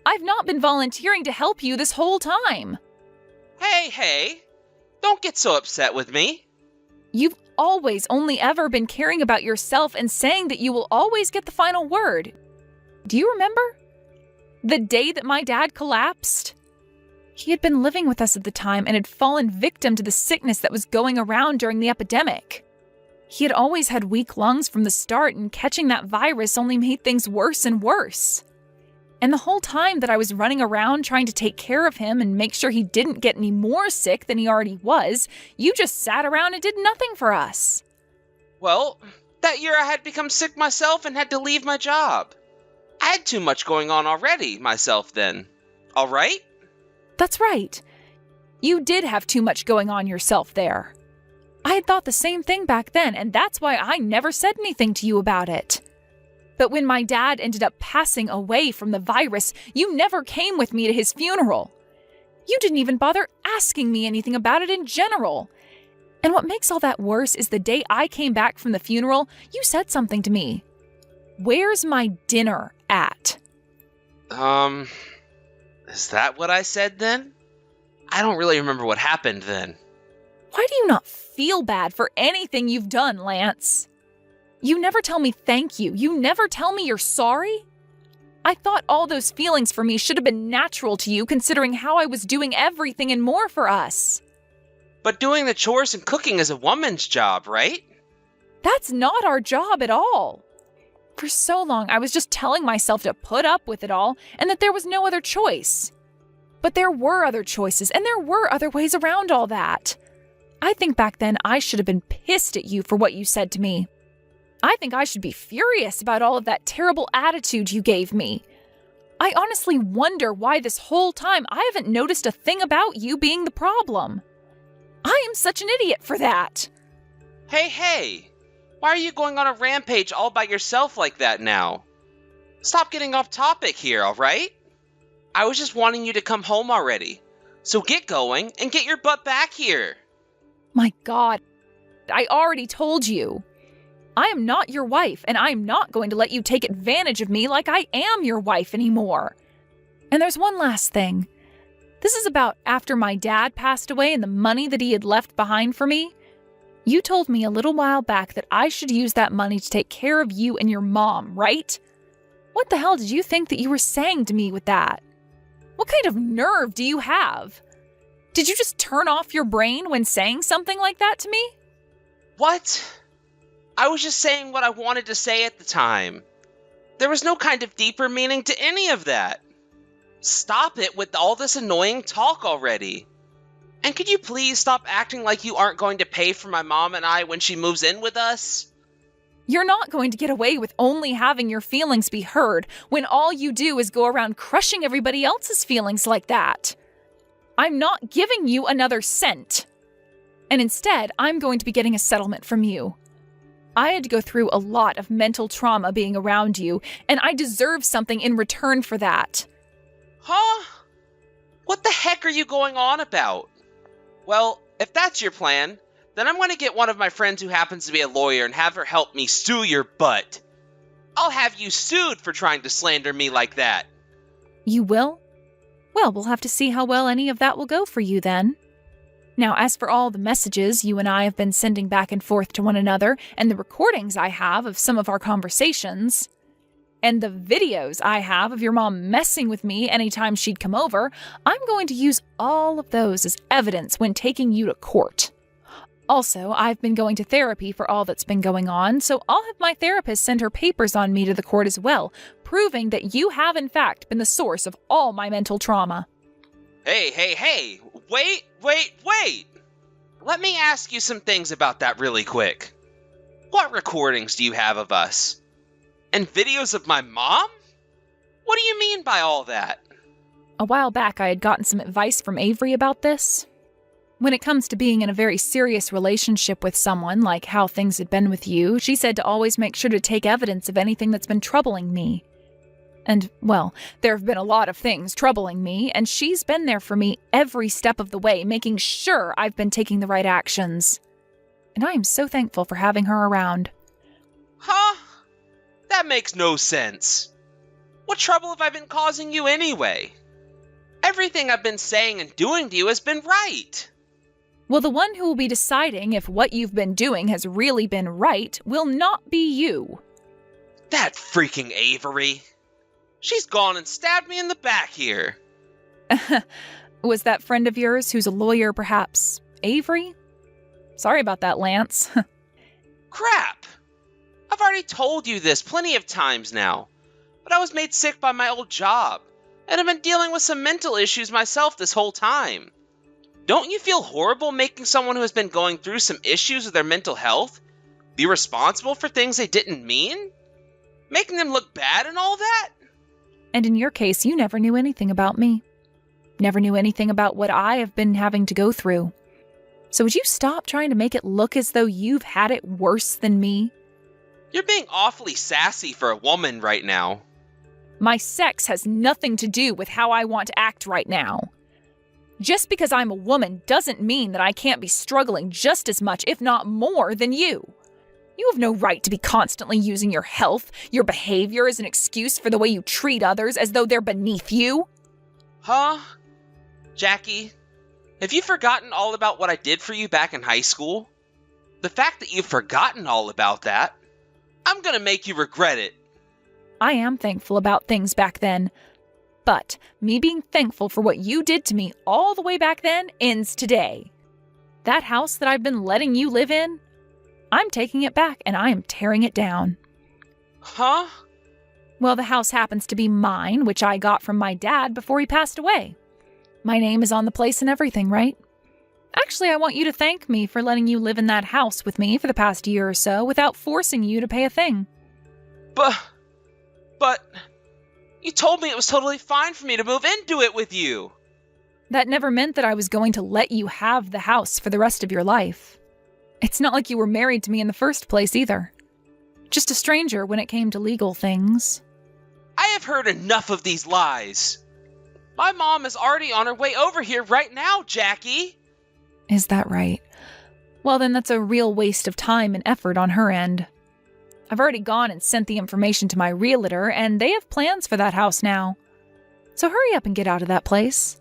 I've not been volunteering to help you this whole time. Hey, don't get so upset with me. You've always only ever been caring about yourself and saying that you will always get the final word. Do you remember? The day that my dad collapsed? He had been living with us at the time and had fallen victim to the sickness that was going around during the epidemic. He had always had weak lungs from the start, and catching that virus only made things worse and worse. And the whole time that I was running around trying to take care of him and make sure he didn't get any more sick than he already was, you just sat around and did nothing for us. Well, that year I had become sick myself and had to leave my job. I had too much going on already myself then. All right? That's right. You did have too much going on yourself there. I had thought the same thing back then, and that's why I never said anything to you about it. But when my dad ended up passing away from the virus, you never came with me to his funeral. You didn't even bother asking me anything about it in general. And what makes all that worse is the day I came back from the funeral, you said something to me. "Where's my dinner at?" Is that what I said then? I don't really remember what happened then. Why do you not feel bad for anything you've done, Lance? You never tell me thank you. You never tell me you're sorry. I thought all those feelings for me should have been natural to you, considering how I was doing everything and more for us. But doing the chores and cooking is a woman's job, right? That's not our job at all. For so long, I was just telling myself to put up with it all and that there was no other choice. But there were other choices, and there were other ways around all that. I think back then I should have been pissed at you for what you said to me. I think I should be furious about all of that terrible attitude you gave me. I honestly wonder why this whole time I haven't noticed a thing about you being the problem. I am such an idiot for that. Hey, why are you going on a rampage all by yourself like that now? Stop getting off topic here, all right? I was just wanting you to come home already. So get going and get your butt back here. My God, I already told you. I am not your wife, and I am not going to let you take advantage of me like I am your wife anymore. And there's one last thing. This is about after my dad passed away and the money that he had left behind for me. You told me a little while back that I should use that money to take care of you and your mom, right? What the hell did you think that you were saying to me with that? What kind of nerve do you have? Did you just turn off your brain when saying something like that to me? What? I was just saying what I wanted to say at the time. There was no kind of deeper meaning to any of that. Stop it with all this annoying talk already. And could you please stop acting like you aren't going to pay for my mom and I when she moves in with us? You're not going to get away with only having your feelings be heard when all you do is go around crushing everybody else's feelings like that. I'm not giving you another cent. And instead, I'm going to be getting a settlement from you. I had to go through a lot of mental trauma being around you, and I deserve something in return for that. Huh? What the heck are you going on about? Well, if that's your plan, then I'm going to get one of my friends who happens to be a lawyer and have her help me sue your butt. I'll have you sued for trying to slander me like that. You will? Well, we'll have to see how well any of that will go for you then. Now, as for all the messages you and I have been sending back and forth to one another, and the recordings I have of some of our conversations, and the videos I have of your mom messing with me anytime she'd come over, I'm going to use all of those as evidence when taking you to court. Also, I've been going to therapy for all that's been going on, so I'll have my therapist send her papers on me to the court as well, proving that you have in fact been the source of all my mental trauma. Hey, wait! Let me ask you some things about that really quick. What recordings do you have of us? And videos of my mom? What do you mean by all that? A while back, I had gotten some advice from Avery about this. When it comes to being in a very serious relationship with someone, like how things had been with you, she said to always make sure to take evidence of anything that's been troubling me. And, well, there have been a lot of things troubling me, and she's been there for me every step of the way, making sure I've been taking the right actions. And I am so thankful for having her around. Huh? That makes no sense. What trouble have I been causing you anyway? Everything I've been saying and doing to you has been right. Well, the one who will be deciding if what you've been doing has really been right will not be you. That freaking Avery. She's gone and stabbed me in the back here. Was that friend of yours who's a lawyer perhaps Avery? Sorry about that, Lance. Crap! I've already told you this plenty of times now, but I was made sick by my old job, and I've been dealing with some mental issues myself this whole time. Don't you feel horrible making someone who has been going through some issues with their mental health be responsible for things they didn't mean? Making them look bad and all that? And in your case, you never knew anything about me. Never knew anything about what I have been having to go through. So would you stop trying to make it look as though you've had it worse than me? You're being awfully sassy for a woman right now. My sex has nothing to do with how I want to act right now. Just because I'm a woman doesn't mean that I can't be struggling just as much, if not more, than you. You have no right to be constantly using your health, your behavior as an excuse for the way you treat others as though they're beneath you. Huh? Jackie, have you forgotten all about what I did for you back in high school? The fact that you've forgotten all about that, I'm gonna make you regret it. I am thankful about things back then. But me being thankful for what you did to me all the way back then ends today. That house that I've been letting you live in, I'm taking it back and I am tearing it down. Huh? Well, the house happens to be mine, which I got from my dad before he passed away. My name is on the place and everything, right? Actually, I want you to thank me for letting you live in that house with me for the past year or so without forcing you to pay a thing. But, you told me it was totally fine for me to move into it with you. That never meant that I was going to let you have the house for the rest of your life. It's not like you were married to me in the first place either. Just a stranger when it came to legal things. I have heard enough of these lies. My mom is already on her way over here right now, Jackie. Is that right? Well, then that's a real waste of time and effort on her end. I've already gone and sent the information to my realtor, and they have plans for that house now. So hurry up and get out of that place.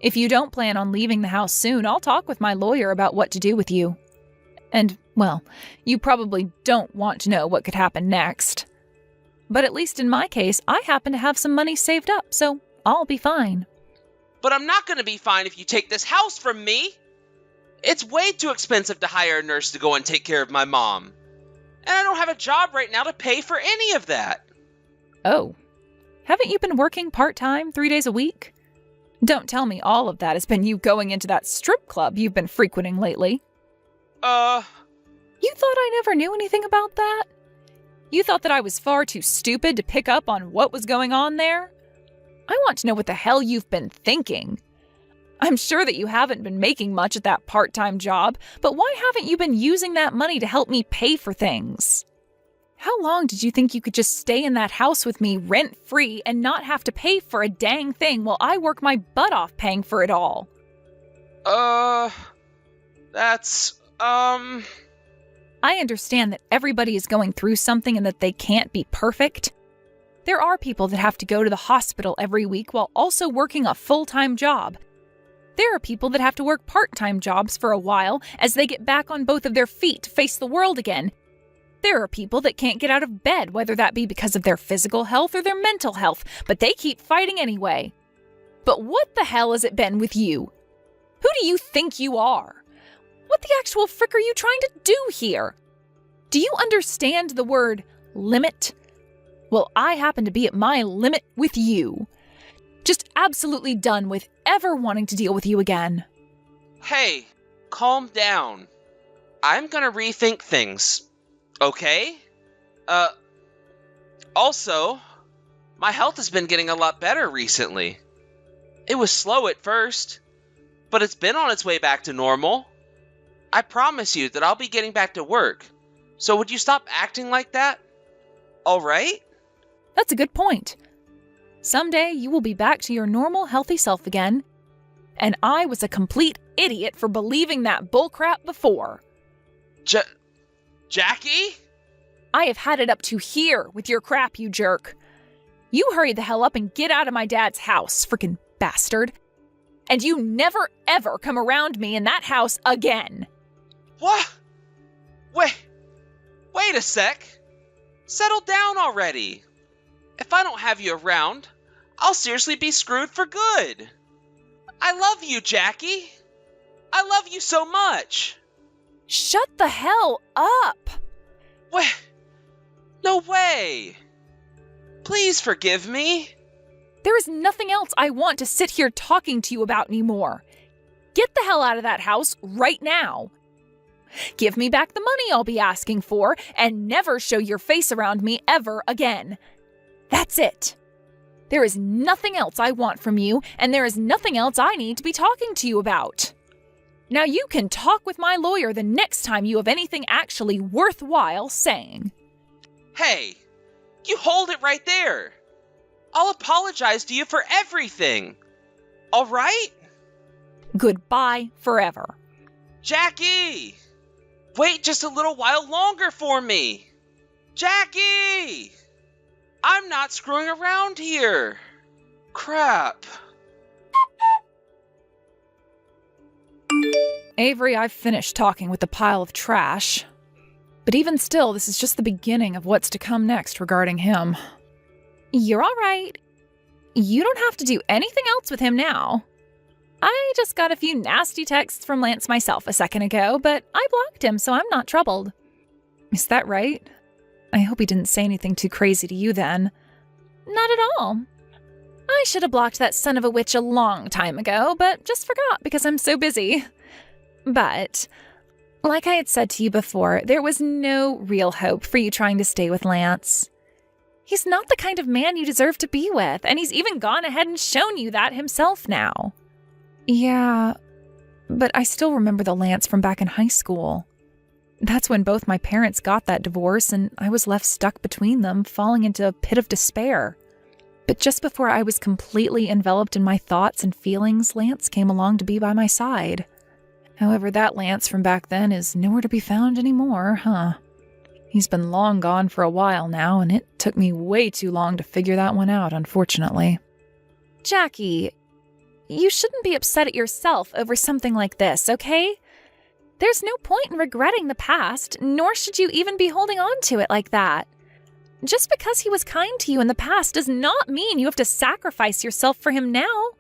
If you don't plan on leaving the house soon, I'll talk with my lawyer about what to do with you. And, well, you probably don't want to know what could happen next. But at least in my case, I happen to have some money saved up, so I'll be fine. But I'm not going to be fine if you take this house from me. It's way too expensive to hire a nurse to go and take care of my mom. And I don't have a job right now to pay for any of that. Oh, haven't you been working part-time 3 days a week? Don't tell me all of that has been you going into that strip club you've been frequenting lately. You thought I never knew anything about that? You thought that I was far too stupid to pick up on what was going on there? I want to know what the hell you've been thinking. I'm sure that you haven't been making much at that part-time job, but why haven't you been using that money to help me pay for things? How long did you think you could just stay in that house with me rent-free and not have to pay for a dang thing while I work my butt off paying for it all? I understand that everybody is going through something and that they can't be perfect. There are people that have to go to the hospital every week while also working a full-time job. There are people that have to work part-time jobs for a while as they get back on both of their feet to face the world again. There are people that can't get out of bed, whether that be because of their physical health or their mental health, but they keep fighting anyway. But what the hell has it been with you? Who do you think you are? What the actual frick are you trying to do here? Do you understand the word limit? Well, I happen to be at my limit with you. Just absolutely done with ever wanting to deal with you again. Hey, calm down. I'm gonna rethink things, okay? Also, my health has been getting a lot better recently. It was slow at first, but it's been on its way back to normal. I promise you that I'll be getting back to work. So would you stop acting like that? All right? That's a good point. Someday you will be back to your normal, healthy self again. And I was a complete idiot for believing that bullcrap before. Jackie? I have had it up to here with your crap, you jerk. You hurry the hell up and get out of my dad's house, frickin' bastard. And you never ever come around me in that house again. What? Wait a sec. Settle down already. If I don't have you around, I'll seriously be screwed for good. I love you, Jackie. I love you so much. Shut the hell up. What? No way! Please forgive me. There is nothing else I want to sit here talking to you about anymore. Get the hell out of that house right now. Give me back the money I'll be asking for, and never show your face around me ever again. That's it. There is nothing else I want from you, and there is nothing else I need to be talking to you about. Now you can talk with my lawyer the next time you have anything actually worthwhile saying. Hey, you hold it right there. I'll apologize to you for everything. All right? Goodbye forever. Jackie! Wait just a little while longer for me. Jackie! I'm not screwing around here. Crap. Avery, I've finished talking with the pile of trash. But even still, this is just the beginning of what's to come next regarding him. You're all right. You don't have to do anything else with him now. I just got a few nasty texts from Lance myself a second ago, but I blocked him, so I'm not troubled. Is that right? I hope he didn't say anything too crazy to you then. Not at all. I should have blocked that son of a witch a long time ago, but just forgot because I'm so busy. But, like I had said to you before, there was no real hope for you trying to stay with Lance. He's not the kind of man you deserve to be with, and he's even gone ahead and shown you that himself now. Yeah, but I still remember the Lance from back in high school. That's when both my parents got that divorce, and I was left stuck between them, falling into a pit of despair. But just before I was completely enveloped in my thoughts and feelings, Lance came along to be by my side. However, that Lance from back then is nowhere to be found anymore, huh? He's been long gone for a while now, and it took me way too long to figure that one out, unfortunately. Jackie, you shouldn't be upset at yourself over something like this, okay? There's no point in regretting the past, nor should you even be holding on to it like that. Just because he was kind to you in the past does not mean you have to sacrifice yourself for him now.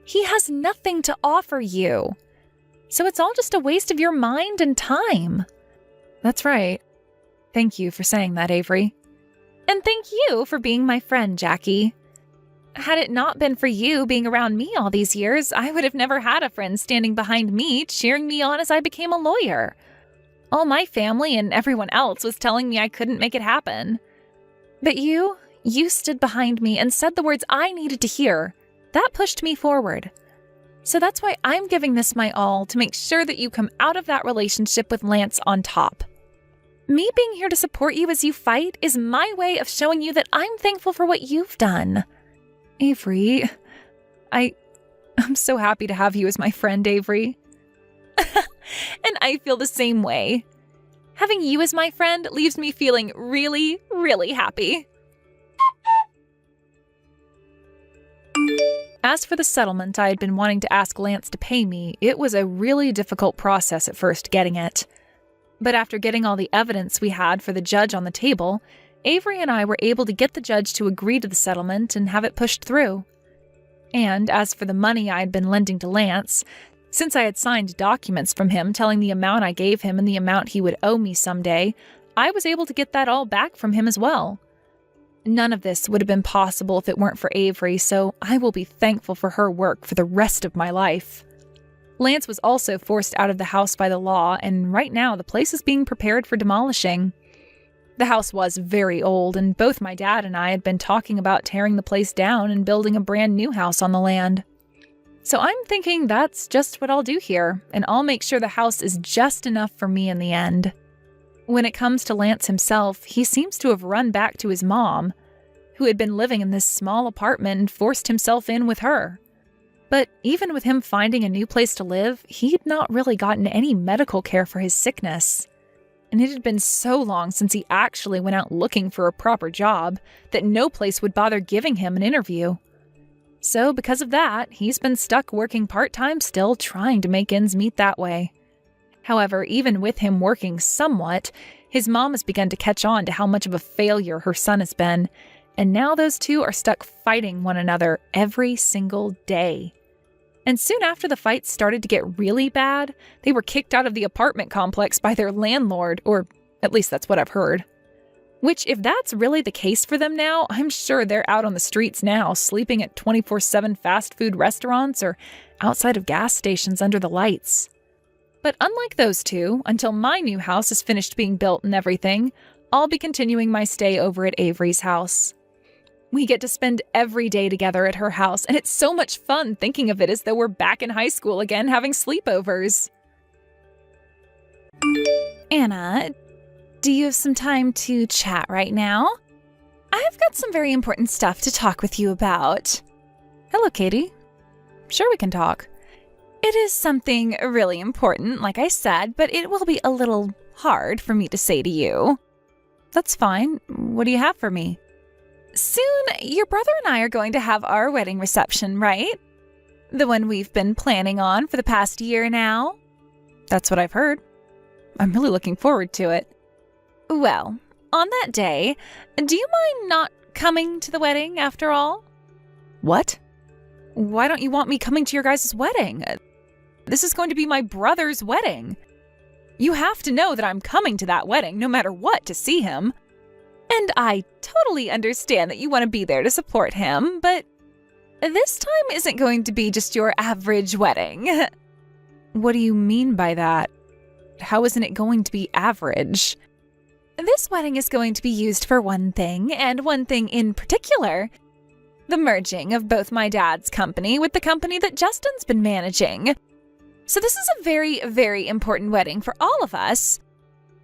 He has nothing to offer you. So it's all just a waste of your mind and time. That's right. Thank you for saying that, Avery. And thank you for being my friend, Jackie. Had it not been for you being around me all these years, I would have never had a friend standing behind me, cheering me on as I became a lawyer. All my family and everyone else was telling me I couldn't make it happen. But you stood behind me and said the words I needed to hear. That pushed me forward. So that's why I'm giving this my all to make sure that you come out of that relationship with Lance on top. Me being here to support you as you fight is my way of showing you that I'm thankful for what you've done. Avery, I'm so happy to have you as my friend, Avery. And I feel the same way. Having you as my friend leaves me feeling really, really happy. As for the settlement I had been wanting to ask Lance to pay me, it was a really difficult process at first getting it. But after getting all the evidence we had for the judge on the table, Avery and I were able to get the judge to agree to the settlement and have it pushed through. And as for the money I had been lending to Lance, since I had signed documents from him telling the amount I gave him and the amount he would owe me someday, I was able to get that all back from him as well. None of this would have been possible if it weren't for Avery, so I will be thankful for her work for the rest of my life. Lance was also forced out of the house by the law, and right now the place is being prepared for demolishing. The house was very old, and both my dad and I had been talking about tearing the place down and building a brand new house on the land. So I'm thinking that's just what I'll do here, and I'll make sure the house is just enough for me in the end. When it comes to Lance himself, he seems to have run back to his mom, who had been living in this small apartment and forced himself in with her. But even with him finding a new place to live, he'd not really gotten any medical care for his sickness. And it had been so long since he actually went out looking for a proper job that no place would bother giving him an interview. So because of that, he's been stuck working part-time still, trying to make ends meet that way. However, even with him working somewhat, his mom has begun to catch on to how much of a failure her son has been, and now those two are stuck fighting one another every single day. And soon after the fights started to get really bad, they were kicked out of the apartment complex by their landlord, or At least that's what I've heard. Which, if that's really the case for them now, I'm sure they're out on the streets now, sleeping at 24/7 fast food restaurants or outside of gas stations under the lights. But unlike those two, until my new house is finished being built and everything, I'll be continuing my stay over at Avery's house. We get to spend every day together at her house, and it's so much fun thinking of it as though we're back in high school again having sleepovers. Anna, do you have some time to chat right now? I've got some very important stuff to talk with you about. Hello, Katie. Sure, we can talk. It is something really important, like I said, but it will be a little hard for me to say to you. That's fine. What do you have for me? Soon, your brother and I are going to have our wedding reception, right? The one we've been planning on for the past year now. That's what I've heard. I'm really looking forward to it. Well, on that day, do you mind not coming to the wedding after all? What? Why don't you want me coming to your guys' wedding? This is going to be my brother's wedding. You have to know that I'm coming to that wedding no matter what to see him. And I totally understand that you want to be there to support him, but this time isn't going to be just your average wedding. What do you mean by that? How isn't it going to be average? This wedding is going to be used for one thing, and one thing in particular. The merging of both my dad's company with the company that Justin's been managing. So this is a very, very important wedding for all of us.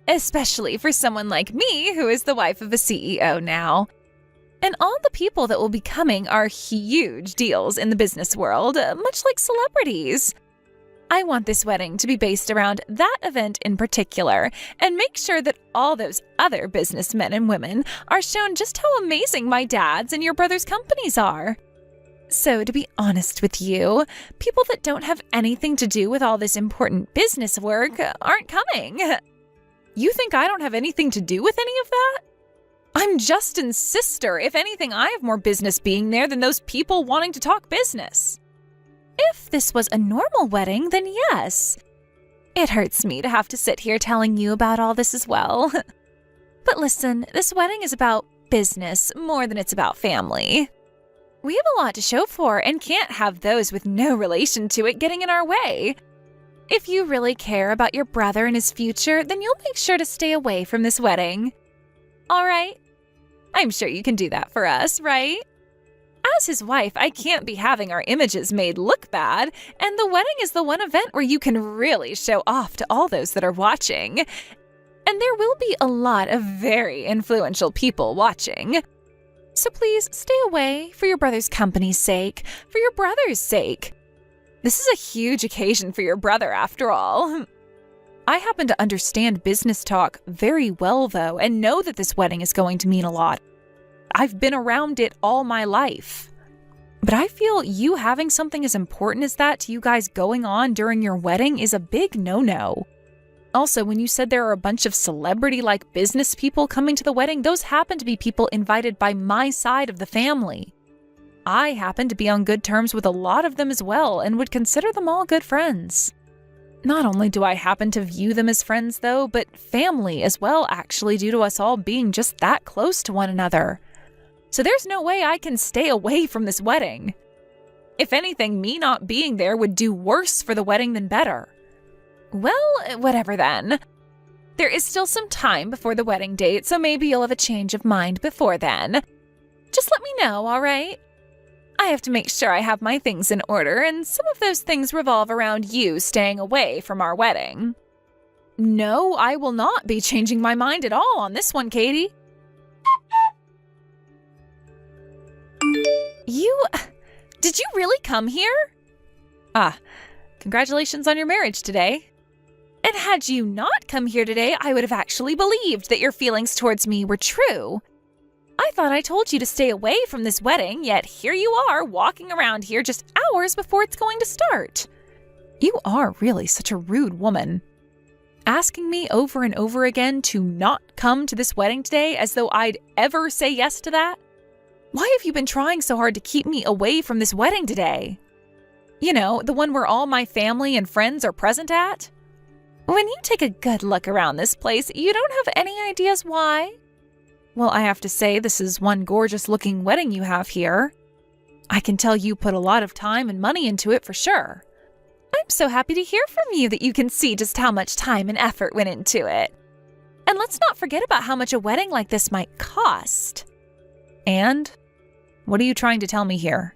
Especially for someone like me, who is the wife of a CEO now. And all the people that will be coming are huge deals in the business world, much like celebrities. I want this wedding to be based around that event in particular, and make sure that all those other businessmen and women are shown just how amazing my dad's and your brother's companies are. So, to be honest with you, people that don't have anything to do with all this important business work aren't coming. You think I don't have anything to do with any of that? I'm Justin's sister. If anything, I have more business being there than those people wanting to talk business. If this was a normal wedding, then yes. It hurts me to have to sit here telling you about all this as well. But listen, this wedding is about business more than it's about family. We have a lot to show for and can't have those with no relation to it getting in our way. If you really care about your brother and his future, then you'll make sure to stay away from this wedding. All right? I'm sure you can do that for us, right? As his wife, I can't be having our images made look bad, and the wedding is the one event where you can really show off to all those that are watching. And there will be a lot of very influential people watching. So please stay away for your brother's company's sake, for your brother's sake. This is a huge occasion for your brother, after all. I happen to understand business talk very well, though, and know that this wedding is going to mean a lot. I've been around it all my life. But I feel you having something as important as that to you guys going on during your wedding is a big no-no. Also, when you said there are a bunch of celebrity-like business people coming to the wedding, those happen to be people invited by my side of the family. I happen to be on good terms with a lot of them as well and would consider them all good friends. Not only do I happen to view them as friends, though, but family as well, actually, due to us all being just that close to one another. So there's no way I can stay away from this wedding. If anything, me not being there would do worse for the wedding than better. Well, whatever then. There is still some time before the wedding date, so maybe you'll have a change of mind before then. Just let me know, all right? I have to make sure I have my things in order, and some of those things revolve around you staying away from our wedding. No, I will not be changing my mind at all on this one, Katie. Did you really come here? Congratulations on your marriage today. And had you not come here today, I would have actually believed that your feelings towards me were true. I thought I told you to stay away from this wedding, yet here you are walking around here just hours before it's going to start. You are really such a rude woman. Asking me over and over again to not come to this wedding today as though I'd ever say yes to that? Why have you been trying so hard to keep me away from this wedding today? You know, the one where all my family and friends are present at? When you take a good look around this place, you don't have any ideas why? Well, I have to say, this is one gorgeous-looking wedding you have here. I can tell you put a lot of time and money into it for sure. I'm so happy to hear from you that you can see just how much time and effort went into it. And let's not forget about how much a wedding like this might cost. And? What are you trying to tell me here?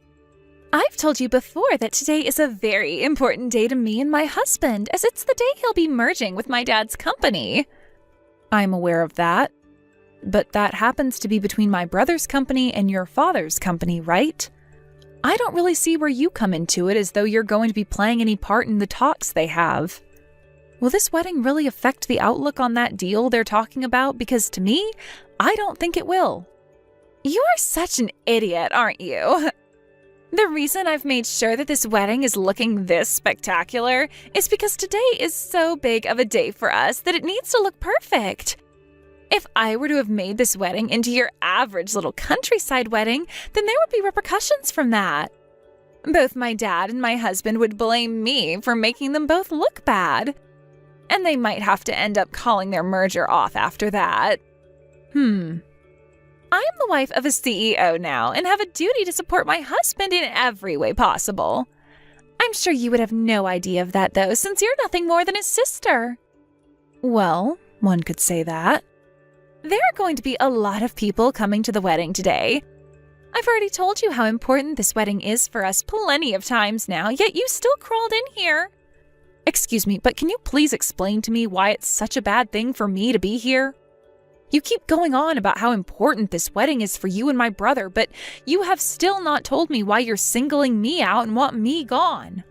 I've told you before that today is a very important day to me and my husband, as it's the day he'll be merging with my dad's company. I'm aware of that. But that happens to be between my brother's company and your father's company, right? I don't really see where you come into it, as though you're going to be playing any part in the talks they have. Will this wedding really affect the outlook on that deal they're talking about? Because to me, I don't think it will. You are such an idiot, aren't you? The reason I've made sure that this wedding is looking this spectacular is because today is so big of a day for us that it needs to look perfect. If I were to have made this wedding into your average little countryside wedding, then there would be repercussions from that. Both my dad and my husband would blame me for making them both look bad. And they might have to end up calling their merger off after that. I'm the wife of a CEO now and have a duty to support my husband in every way possible. I'm sure you would have no idea of that, though, since you're nothing more than his sister. Well, one could say that. There are going to be a lot of people coming to the wedding today. I've already told you how important this wedding is for us plenty of times now, yet you still crawled in here. Excuse me, but can you please explain to me why it's such a bad thing for me to be here? You keep going on about how important this wedding is for you and my brother, but you have still not told me why you're singling me out and want me gone.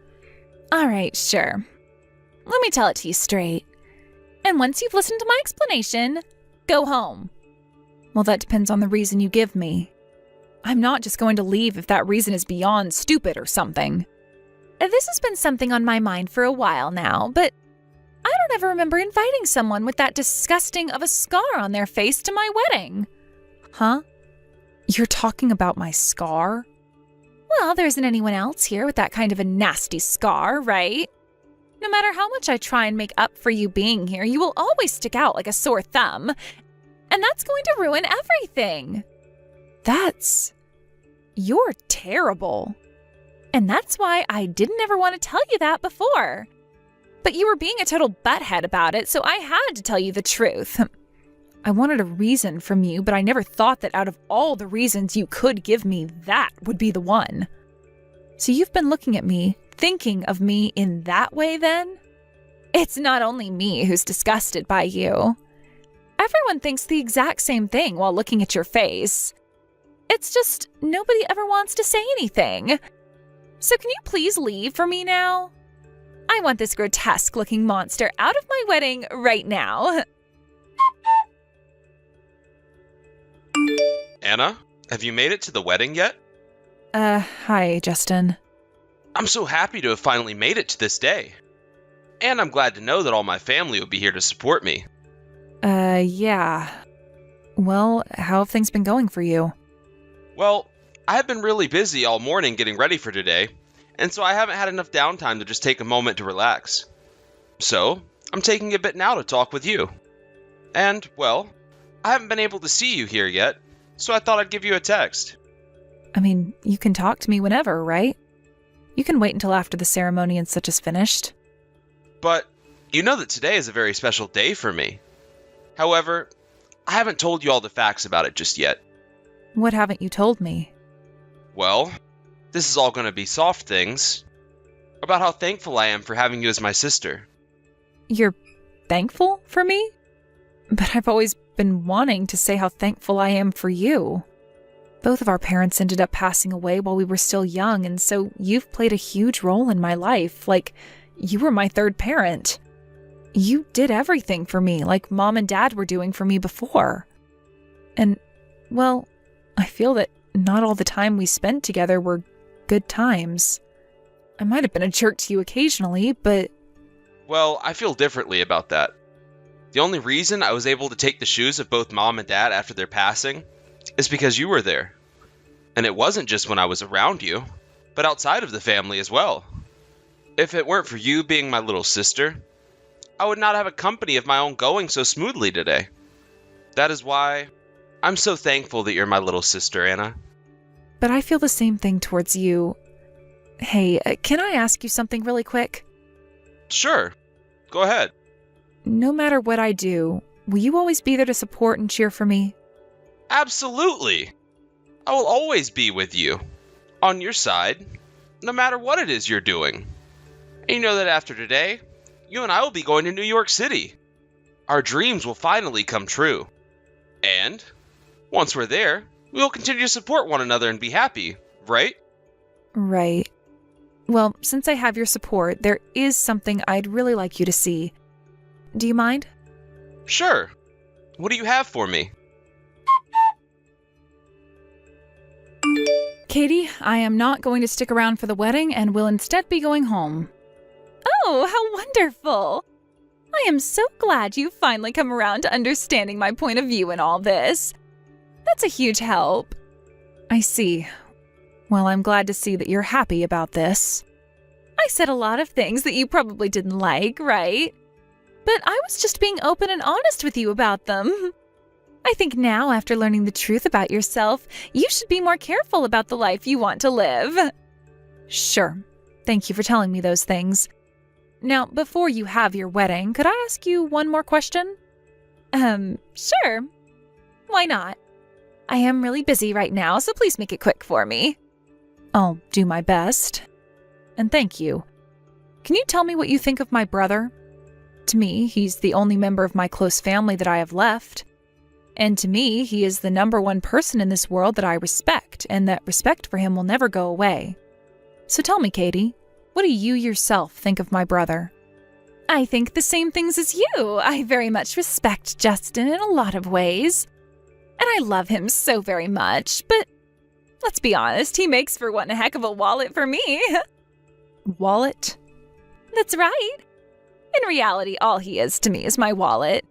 All right, sure. Let me tell it to you straight. And once you've listened to my explanation, go home. Well, that depends on the reason you give me. I'm not just going to leave if that reason is beyond stupid or something. This has been something on my mind for a while now, but I don't ever remember inviting someone with that disgusting of a scar on their face to my wedding. Huh? You're talking about my scar? Well, there isn't anyone else here with that kind of a nasty scar, right? No matter how much I try and make up for you being here, you will always stick out like a sore thumb. And that's going to ruin everything. You're terrible. And that's why I didn't ever want to tell you that before. But you were being a total butthead about it, so I had to tell you the truth. I wanted a reason from you, but I never thought that out of all the reasons you could give me, that would be the one. So you've been looking at me, thinking of me in that way then? It's not only me who's disgusted by you. Everyone thinks the exact same thing while looking at your face. It's just nobody ever wants to say anything. So can you please leave for me now? I want this grotesque-looking monster out of my wedding right now. Anna, have you made it to the wedding yet? Hi, Justin. I'm so happy to have finally made it to this day. And I'm glad to know that all my family will be here to support me. Yeah. Well, how have things been going for you? Well, I have been really busy all morning getting ready for today, and so I haven't had enough downtime to just take a moment to relax. So, I'm taking a bit now to talk with you. And, well, I haven't been able to see you here yet, so I thought I'd give you a text. I mean, you can talk to me whenever, right? You can wait until after the ceremony and such is finished. But you know that today is a very special day for me. However, I haven't told you all the facts about it just yet. What haven't you told me? Well, this is all going to be soft things. About how thankful I am for having you as my sister. You're thankful for me? But I've always been wanting to say how thankful I am for you. Both of our parents ended up passing away while we were still young, and so you've played a huge role in my life, like you were my third parent. You did everything for me, like Mom and Dad were doing for me before. And, well, I feel that not all the time we spent together were good times. I might have been a jerk to you occasionally, but... Well, I feel differently about that. The only reason I was able to take the shoes of both Mom and Dad after their passing is because you were there. And it wasn't just when I was around you, but outside of the family as well. If it weren't for you being my little sister, I would not have a company of my own going so smoothly today. That is why I'm so thankful that you're my little sister, Anna. But I feel the same thing towards you. Hey, can I ask you something really quick? Sure. Go ahead. No matter what I do, will you always be there to support and cheer for me? Absolutely. I will always be with you, on your side, no matter what it is you're doing. And you know that after today, you and I will be going to New York City. Our dreams will finally come true. And once we're there, we will continue to support one another and be happy, right? Right. Well, since I have your support, there is something I'd really like you to see. Do you mind? Sure. What do you have for me? Katie, I am not going to stick around for the wedding and will instead be going home. Oh, how wonderful! I am so glad you've finally come around to understanding my point of view in all this. That's a huge help. I see. Well, I'm glad to see that you're happy about this. I said a lot of things that you probably didn't like, right? But I was just being open and honest with you about them. I think now, after learning the truth about yourself, you should be more careful about the life you want to live. Sure. Thank you for telling me those things. Now, before you have your wedding, could I ask you one more question? Sure. Why not? I am really busy right now, so please make it quick for me. I'll do my best. And thank you. Can you tell me what you think of my brother? To me, he's the only member of my close family that I have left. And to me, he is the number one person in this world that I respect, and that respect for him will never go away. So tell me, Katie, what do you yourself think of my brother? I think the same things as you. I very much respect Justin in a lot of ways. And I love him so very much, but let's be honest, he makes for one heck of a wallet for me. Wallet? That's right. In reality, all he is to me is my wallet.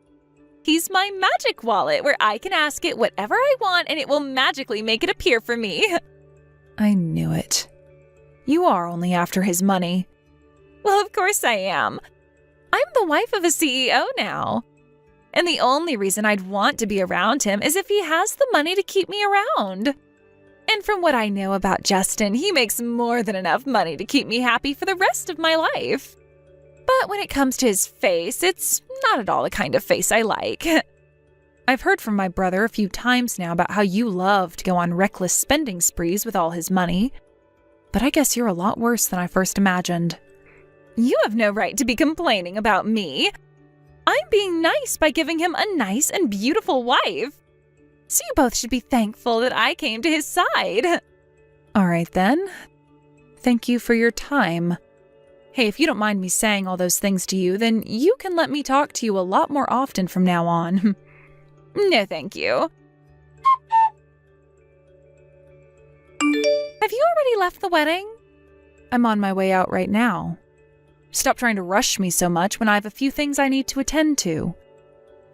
He's my magic wallet where I can ask it whatever I want and it will magically make it appear for me. I knew it. You are only after his money. Well, of course I am. I'm the wife of a CEO now. And the only reason I'd want to be around him is if he has the money to keep me around. And from what I know about Justin, he makes more than enough money to keep me happy for the rest of my life. But when it comes to his face, it's not at all the kind of face I like. I've heard from my brother a few times now about how you love to go on reckless spending sprees with all his money. But I guess you're a lot worse than I first imagined. You have no right to be complaining about me. I'm being nice by giving him a nice and beautiful wife. So you both should be thankful that I came to his side. All right then. Thank you for your time. Hey, if you don't mind me saying all those things to you, then you can let me talk to you a lot more often from now on. No, thank you. Have you already left the wedding? I'm on my way out right now. Stop trying to rush me so much when I have a few things I need to attend to.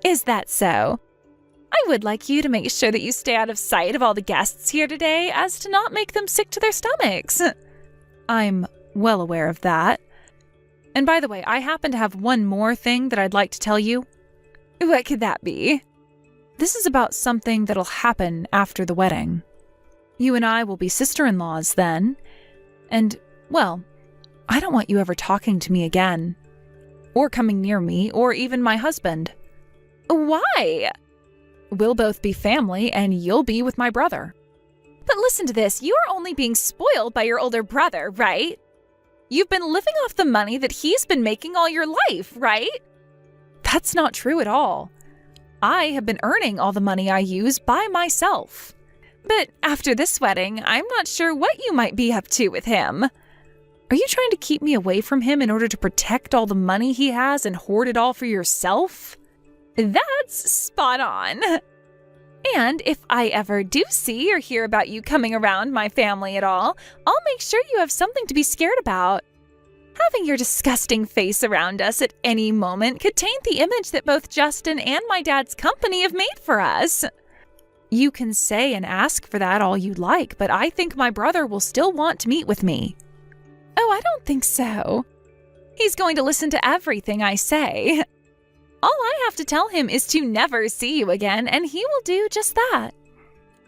Is that so? I would like you to make sure that you stay out of sight of all the guests here today as to not make them sick to their stomachs. I'm well aware of that. And by the way, I happen to have one more thing that I'd like to tell you. What could that be? This is about something that'll happen after the wedding. You and I will be sister-in-laws then. And, well, I don't want you ever talking to me again. Or coming near me, or even my husband. Why? We'll both be family, and you'll be with my brother. But listen to this, you are only being spoiled by your older brother, right? You've been living off the money that he's been making all your life, right? That's not true at all. I have been earning all the money I use by myself. But after this wedding, I'm not sure what you might be up to with him. Are you trying to keep me away from him in order to protect all the money he has and hoard it all for yourself? That's spot on. And if I ever do see or hear about you coming around my family at all, I'll make sure you have something to be scared about. Having your disgusting face around us at any moment could taint the image that both Justin and my dad's company have made for us. You can say and ask for that all you'd like, but I think my brother will still want to meet with me. Oh, I don't think so. He's going to listen to everything I say. All I have to tell him is to never see you again, and he will do just that.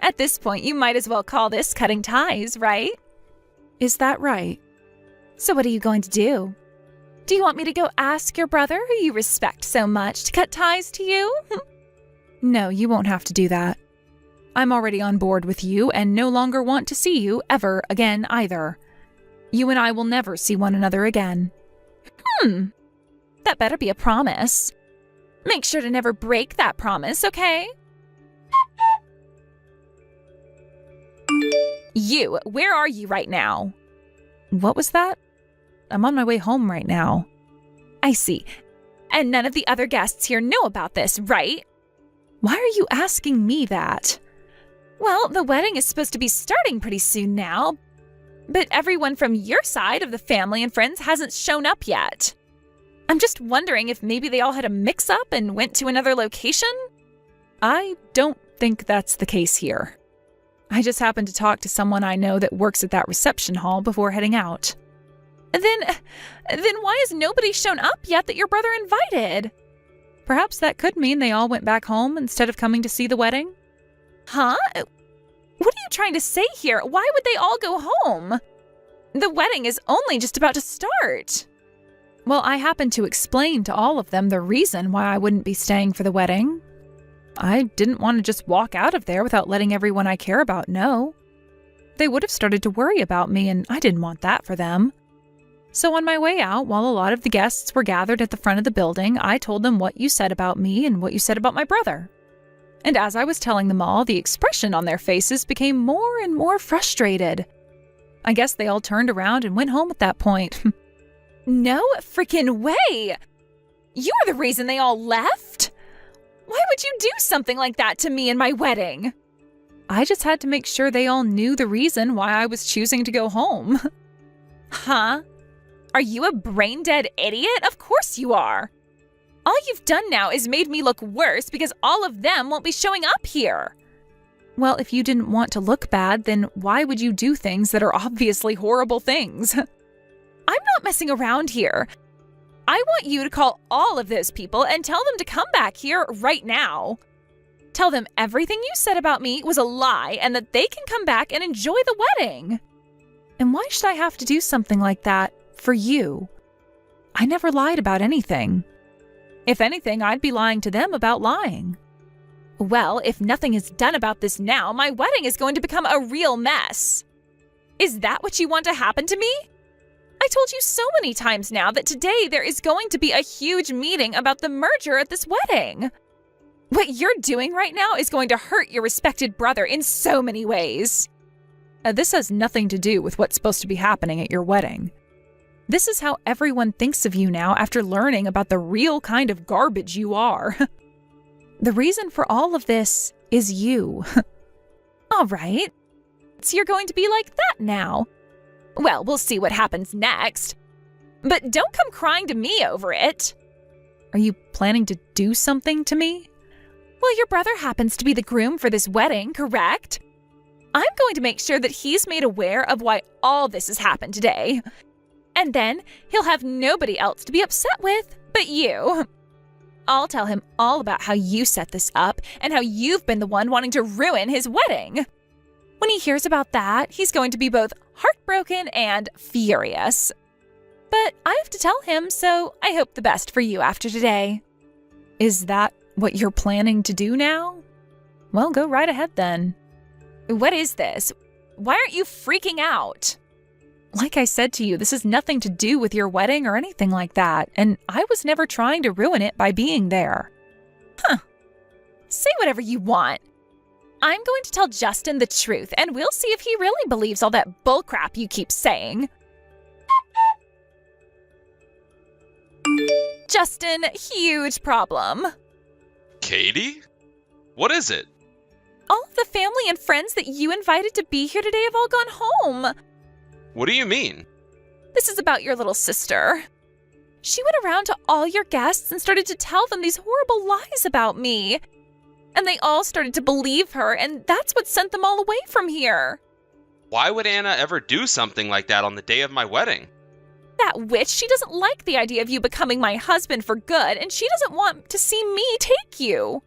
At this point, you might as well call this cutting ties, right? Is that right? So what are you going to do? Do you want me to go ask your brother, who you respect so much, to cut ties to you? No, you won't have to do that. I'm already on board with you and no longer want to see you ever again either. You and I will never see one another again. That better be a promise. Make sure to never break that promise, okay? You, where are you right now? What was that? I'm on my way home right now. I see. And none of the other guests here know about this, right? Why are you asking me that? Well, the wedding is supposed to be starting pretty soon now, but everyone from your side of the family and friends hasn't shown up yet. I'm just wondering if maybe they all had a mix-up and went to another location? I don't think that's the case here. I just happened to talk to someone I know that works at that reception hall before heading out. Then why has nobody shown up yet that your brother invited? Perhaps that could mean they all went back home instead of coming to see the wedding. Huh? What are you trying to say here? Why would they all go home? The wedding is only just about to start. Well, I happened to explain to all of them the reason why I wouldn't be staying for the wedding. I didn't want to just walk out of there without letting everyone I care about know. They would have started to worry about me, and I didn't want that for them. So on my way out, while a lot of the guests were gathered at the front of the building, I told them what you said about me and what you said about my brother. And as I was telling them all, the expression on their faces became more and more frustrated. I guess they all turned around and went home at that point. No freaking way! You're the reason they all left? Why would you do something like that to me and my wedding? I just had to make sure they all knew the reason why I was choosing to go home. Huh? Are you a brain-dead idiot? Of course you are. All you've done now is made me look worse because all of them won't be showing up here. Well, if you didn't want to look bad, then why would you do things that are obviously horrible things? I'm not messing around here. I want you to call all of those people and tell them to come back here right now. Tell them everything you said about me was a lie and that they can come back and enjoy the wedding. And why should I have to do something like that for you? I never lied about anything. If anything, I'd be lying to them about lying. Well, if nothing is done about this now, my wedding is going to become a real mess. Is that what you want to happen to me? I told you so many times now that today there is going to be a huge meeting about the merger at this wedding. What you're doing right now is going to hurt your respected brother in so many ways. This has nothing to do with what's supposed to be happening at your wedding. This is how everyone thinks of you now after learning about the real kind of garbage you are. The reason for all of this is you. All right. So you're going to be like that now. Well, we'll see what happens next. But don't come crying to me over it. Are you planning to do something to me? Well, your brother happens to be the groom for this wedding, correct? I'm going to make sure that he's made aware of why all this has happened today. And then he'll have nobody else to be upset with but you. I'll tell him all about how you set this up and how you've been the one wanting to ruin his wedding. When he hears about that, he's going to be both heartbroken and furious. But I have to tell him, so I hope the best for you after today. Is that what you're planning to do now? Well, go right ahead then. What is this? Why aren't you freaking out? Like I said to you, this has nothing to do with your wedding or anything like that, and I was never trying to ruin it by being there. Huh. Say whatever you want. I'm going to tell Justin the truth, and we'll see if he really believes all that bullcrap you keep saying. Justin, huge problem. Katie? What is it? All of the family and friends that you invited to be here today have all gone home. What do you mean? This is about your little sister. She went around to all your guests and started to tell them these horrible lies about me. And they all started to believe her, and that's what sent them all away from here. Why would Anna ever do something like that on the day of my wedding? That witch, she doesn't like the idea of you becoming my husband for good, and she doesn't want to see me take you.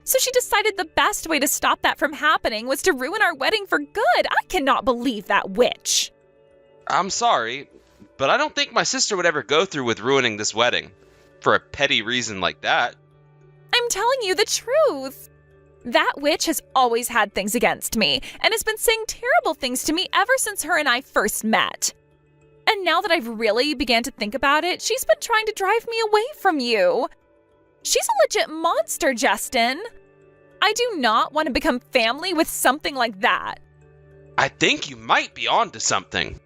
So she decided the best way to stop that from happening was to ruin our wedding for good. I cannot believe that witch. I'm sorry, but I don't think my sister would ever go through with ruining this wedding for a petty reason like that. I'm telling you the truth. That witch has always had things against me and has been saying terrible things to me ever since her and I first met. And now that I've really began to think about it, she's been trying to drive me away from you. She's a legit monster, Justin. I do not want to become family with something like that. I think you might be onto something.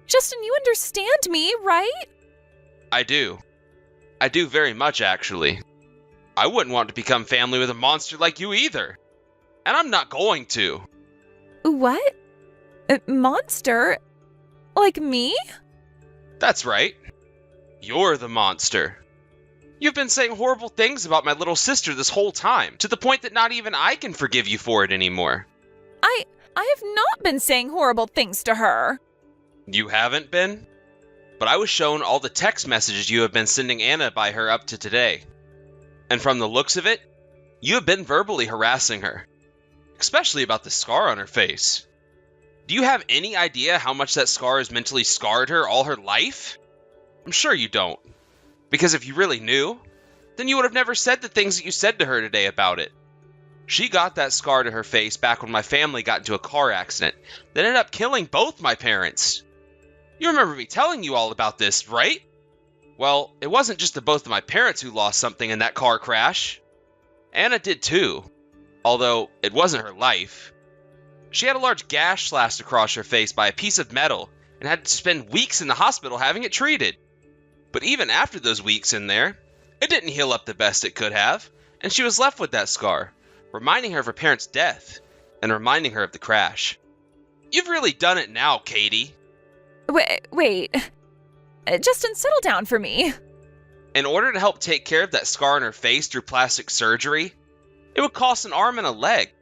Justin, you understand me, right? I do. I do very much, actually. I wouldn't want to become family with a monster like you either. And I'm not going to. What? A monster? Like me? That's right. You're the monster. You've been saying horrible things about my little sister this whole time, to the point that not even I can forgive you for it anymore. I have not been saying horrible things to her. You haven't been? But I was shown all the text messages you have been sending Anna by her up to today. And from the looks of it, you have been verbally harassing her. Especially about the scar on her face. Do you have any idea how much that scar has mentally scarred her all her life? I'm sure you don't. Because if you really knew, then you would have never said the things that you said to her today about it. She got that scar to her face back when my family got into a car accident that ended up killing both my parents. You remember me telling you all about this, right? Well, it wasn't just the both of my parents who lost something in that car crash. Anna did too, although it wasn't her life. She had a large gash slashed across her face by a piece of metal and had to spend weeks in the hospital having it treated. But even after those weeks in there, it didn't heal up the best it could have, and she was left with that scar, reminding her of her parents' death and reminding her of the crash. You've really done it now, Katie. Wait. Justin, settle down for me. In order to help take care of that scar on her face through plastic surgery, it would cost an arm and a leg.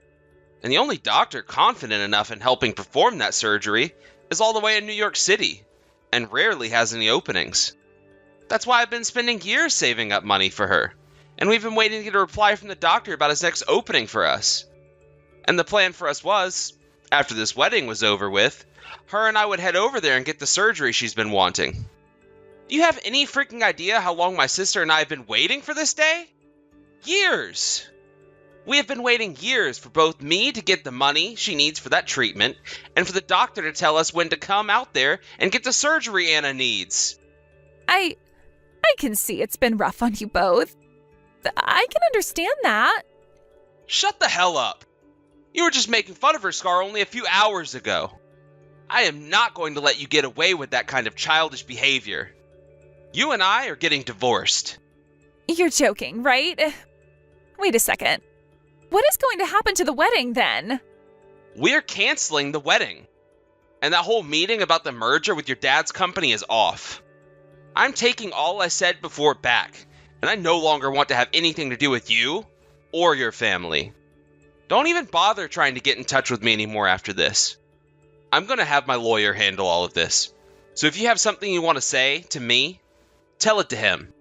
And the only doctor confident enough in helping perform that surgery is all the way in New York City, and rarely has any openings. That's why I've been spending years saving up money for her, and we've been waiting to get a reply from the doctor about his next opening for us. And the plan for us was, after this wedding was over with, her and I would head over there and get the surgery she's been wanting. Do you have any freaking idea how long my sister and I have been waiting for this day? Years! We have been waiting years for both me to get the money she needs for that treatment, and for the doctor to tell us when to come out there and get the surgery Anna needs. I can see it's been rough on you both. I can understand that. Shut the hell up. You were just making fun of her scar only a few hours ago. I am not going to let you get away with that kind of childish behavior. You and I are getting divorced. You're joking, right? Wait a second. What is going to happen to the wedding then? We're canceling the wedding. And that whole meeting about the merger with your dad's company is off. I'm taking all I said before back, and I no longer want to have anything to do with you or your family. Don't even bother trying to get in touch with me anymore after this. I'm going to have my lawyer handle all of this. So if you have something you want to say to me, tell it to him.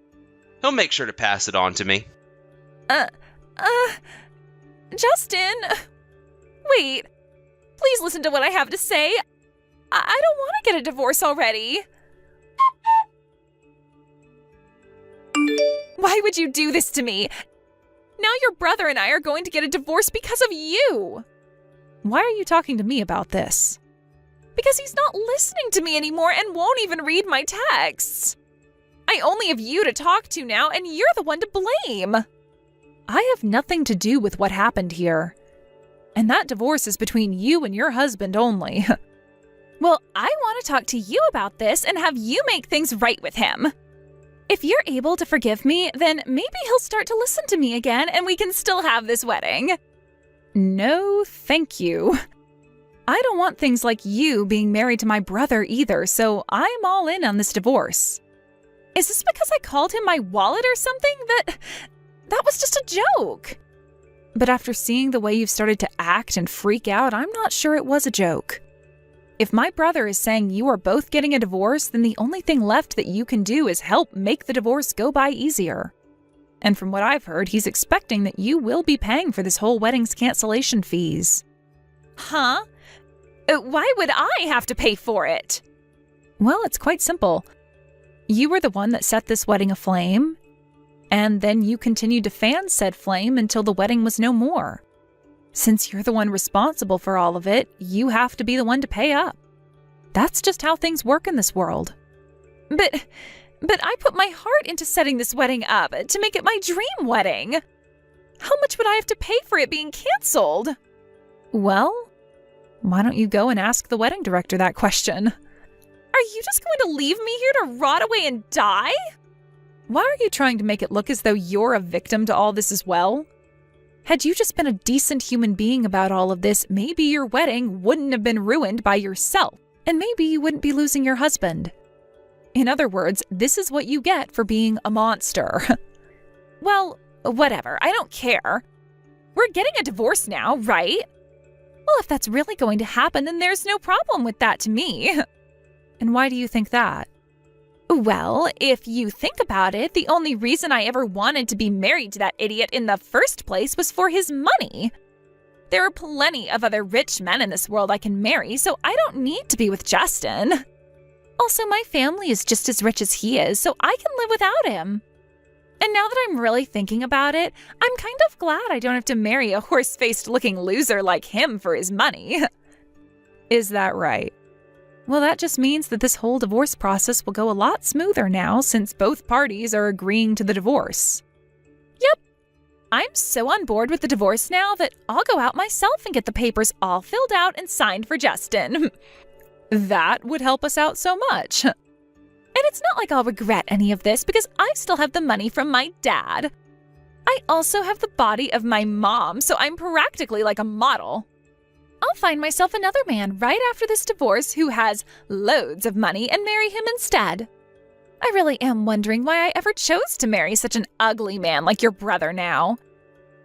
He'll make sure to pass it on to me. Justin, wait. Please listen to what I have to say. I don't want to get a divorce already. Why would you do this to me? Now your brother and I are going to get a divorce because of you. Why are you talking to me about this? Because he's not listening to me anymore and won't even read my texts. I only have you to talk to now, and you're the one to blame. I have nothing to do with what happened here. And that divorce is between you and your husband only. Well, I want to talk to you about this and have you make things right with him. If you're able to forgive me, then maybe he'll start to listen to me again and we can still have this wedding. No, thank you. I don't want things like you being married to my brother either, so I'm all in on this divorce. Is this because I called him my wallet or something? That was just a joke. But after seeing the way you've started to act and freak out, I'm not sure it was a joke. If my brother is saying you are both getting a divorce, then the only thing left that you can do is help make the divorce go by easier. And from what I've heard, he's expecting that you will be paying for this whole wedding's cancellation fees. Huh? Why would I have to pay for it? Well, it's quite simple. You were the one that set this wedding aflame, and then you continued to fan said flame until the wedding was no more. Since you're the one responsible for all of it, you have to be the one to pay up. That's just how things work in this world. But I put my heart into setting this wedding up to make it my dream wedding. How much would I have to pay for it being canceled? Well, why don't you go and ask the wedding director that question? Are you just going to leave me here to rot away and die? Why are you trying to make it look as though you're a victim to all this as well? Had you just been a decent human being about all of this, maybe your wedding wouldn't have been ruined by yourself, and maybe you wouldn't be losing your husband. In other words, this is what you get for being a monster. Well, whatever, I don't care. We're getting a divorce now, right? Well, if that's really going to happen, then there's no problem with that to me. And why do you think that? Well, if you think about it, the only reason I ever wanted to be married to that idiot in the first place was for his money. There are plenty of other rich men in this world I can marry, so I don't need to be with Justin. Also, my family is just as rich as he is, so I can live without him. And now that I'm really thinking about it, I'm kind of glad I don't have to marry a horse-faced looking loser like him for his money. Is that right? Well, that just means that this whole divorce process will go a lot smoother now since both parties are agreeing to the divorce. Yep. I'm so on board with the divorce now that I'll go out myself and get the papers all filled out and signed for Justin. That would help us out so much. And it's not like I'll regret any of this because I still have the money from my dad. I also have the body of my mom, so I'm practically like a model. I'll find myself another man right after this divorce who has loads of money and marry him instead. I really am wondering why I ever chose to marry such an ugly man like your brother now.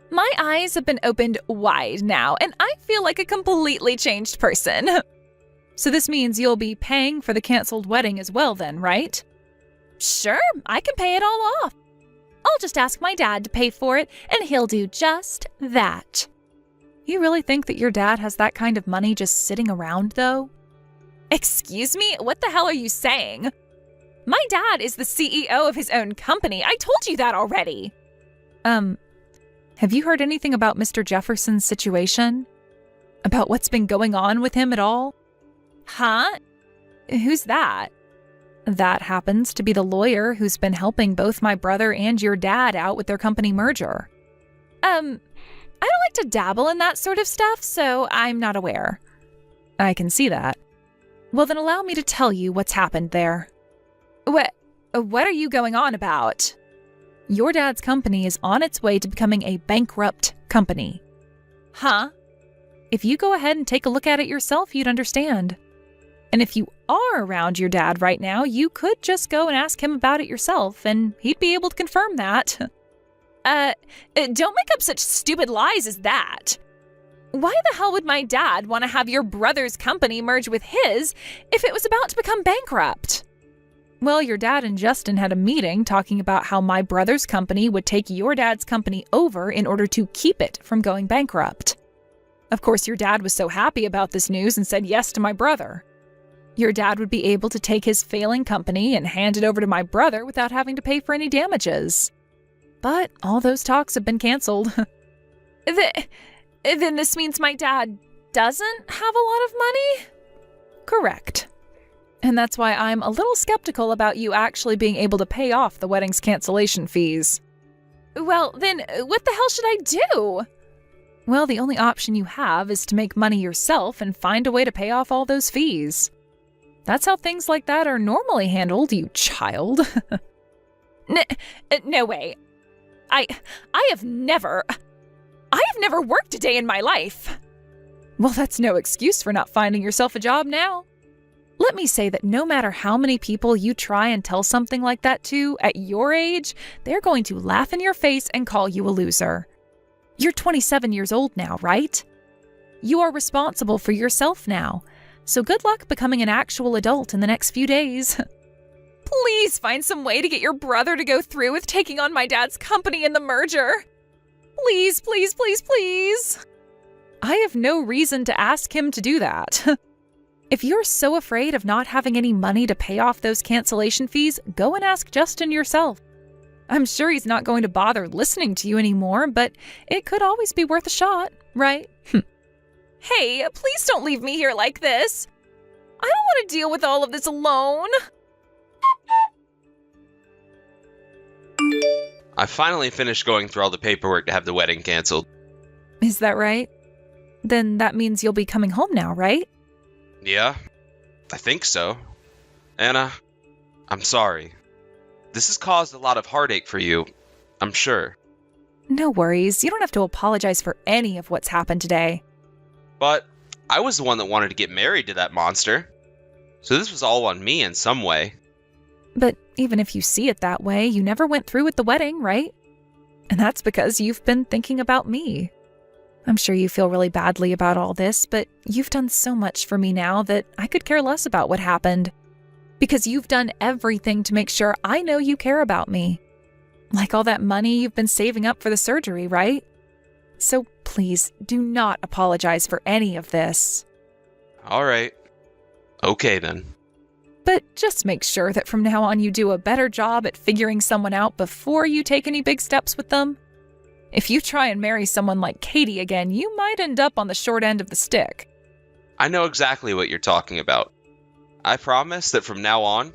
My eyes have been opened wide now, and I feel like a completely changed person. So this means you'll be paying for the canceled wedding as well then, right? Sure, I can pay it all off. I'll just ask my dad to pay for it, and he'll do just that. You really think that your dad has that kind of money just sitting around, though? Excuse me? What the hell are you saying? My dad is the CEO of his own company. I told you that already. Have you heard anything about Mr. Jefferson's situation? About what's been going on with him at all? Huh? Who's that? That happens to be the lawyer who's been helping both my brother and your dad out with their company merger. I don't like to dabble in that sort of stuff, so I'm not aware. I can see that. Well, then allow me to tell you what's happened there. What are you going on about? Your dad's company is on its way to becoming a bankrupt company. Huh? If you go ahead and take a look at it yourself, you'd understand. And if you are around your dad right now, you could just go and ask him about it yourself, and he'd be able to confirm that. Don't make up such stupid lies as that. Why the hell would my dad want to have your brother's company merge with his if it was about to become bankrupt? Well, your dad and Justin had a meeting talking about how my brother's company would take your dad's company over in order to keep it from going bankrupt. Of course, your dad was so happy about this news and said yes to my brother. Your dad would be able to take his failing company and hand it over to my brother without having to pay for any damages. But all those talks have been canceled. Then this means my dad doesn't have a lot of money? Correct. And that's why I'm a little skeptical about you actually being able to pay off the wedding's cancellation fees. Well, then what the hell should I do? Well, the only option you have is to make money yourself and find a way to pay off all those fees. That's how things like that are normally handled, you child. No way. I have never worked a day in my life. Well, that's no excuse for not finding yourself a job now. Let me say that no matter how many people you try and tell something like that to at your age, they're going to laugh in your face and call you a loser. You're 27 years old now, right? You are responsible for yourself now. So good luck becoming an actual adult in the next few days. Please find some way to get your brother to go through with taking on my dad's company in the merger. Please, please, please, please. I have no reason to ask him to do that. If you're so afraid of not having any money to pay off those cancellation fees, go and ask Justin yourself. I'm sure he's not going to bother listening to you anymore, but it could always be worth a shot, right? Hey, please don't leave me here like this. I don't want to deal with all of this alone. I finally finished going through all the paperwork to have the wedding canceled. Is that right? Then that means you'll be coming home now, right? Yeah, I think so. Anna, I'm sorry. This has caused a lot of heartache for you, I'm sure. No worries. You don't have to apologize for any of what's happened today. But I was the one that wanted to get married to that monster. So this was all on me in some way. But even if you see it that way, you never went through with the wedding, right? And that's because you've been thinking about me. I'm sure you feel really badly about all this, but you've done so much for me now that I could care less about what happened. Because you've done everything to make sure I know you care about me. Like all that money you've been saving up for the surgery, right? So please, do not apologize for any of this. All right. Okay then. But just make sure that from now on you do a better job at figuring someone out before you take any big steps with them. If you try and marry someone like Katie again, you might end up on the short end of the stick. I know exactly what you're talking about. I promise that from now on,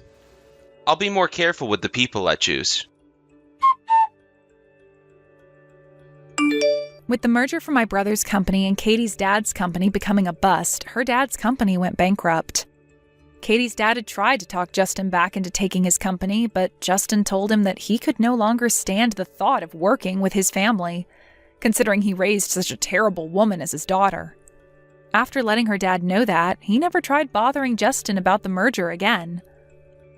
I'll be more careful with the people I choose. With the merger from my brother's company and Katie's dad's company becoming a bust, her dad's company went bankrupt. Katie's dad had tried to talk Justin back into taking his company, but Justin told him that he could no longer stand the thought of working with his family, considering he raised such a terrible woman as his daughter. After letting her dad know that, he never tried bothering Justin about the merger again.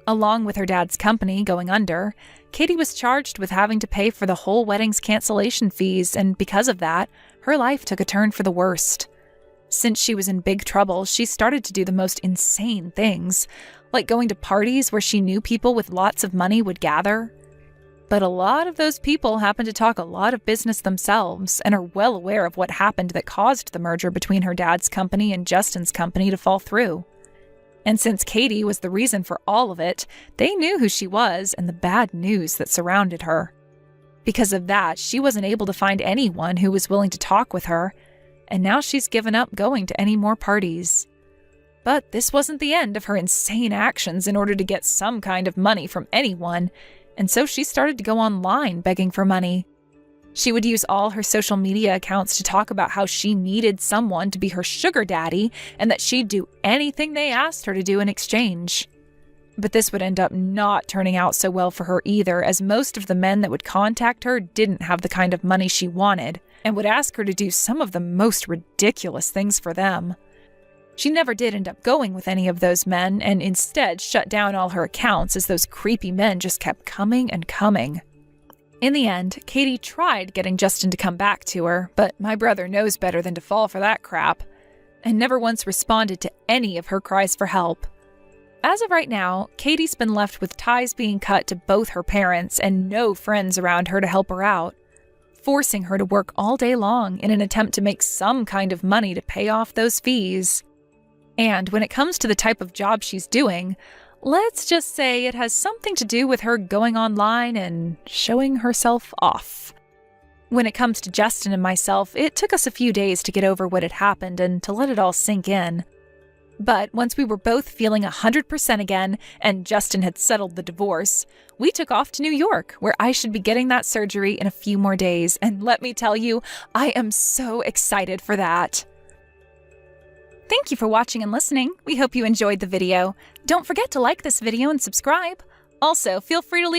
Along with her dad's company going under, Katie was charged with having to pay for the whole wedding's cancellation fees, and because of that, her life took a turn for the worst. Since she was in big trouble, she started to do the most insane things, like going to parties where she knew people with lots of money would gather. But a lot of those people happen to talk a lot of business themselves and are well aware of what happened that caused the merger between her dad's company and Justin's company to fall through. And since Katie was the reason for all of it, they knew who she was and the bad news that surrounded her. Because of that, she wasn't able to find anyone who was willing to talk with her, and now she's given up going to any more parties. But this wasn't the end of her insane actions in order to get some kind of money from anyone, and so she started to go online begging for money. She would use all her social media accounts to talk about how she needed someone to be her sugar daddy and that she'd do anything they asked her to do in exchange. But this would end up not turning out so well for her either, as most of the men that would contact her didn't have the kind of money she wanted and would ask her to do some of the most ridiculous things for them. She never did end up going with any of those men and instead shut down all her accounts as those creepy men just kept coming and coming. In the end, Katie tried getting Justin to come back to her, but my brother knows better than to fall for that crap, and never once responded to any of her cries for help. As of right now, Katie's been left with ties being cut to both her parents and no friends around her to help her out, forcing her to work all day long in an attempt to make some kind of money to pay off those fees. And when it comes to the type of job she's doing, let's just say it has something to do with her going online and showing herself off. When it comes to Justin and myself, it took us a few days to get over what had happened and to let it all sink in. But once we were both feeling 100% again and Justin had settled the divorce, we took off to New York, where I should be getting that surgery in a few more days. And let me tell you, I am so excited for that. Thank you for watching and listening. We hope you enjoyed the video. Don't forget to like this video and subscribe. Also, feel free to leave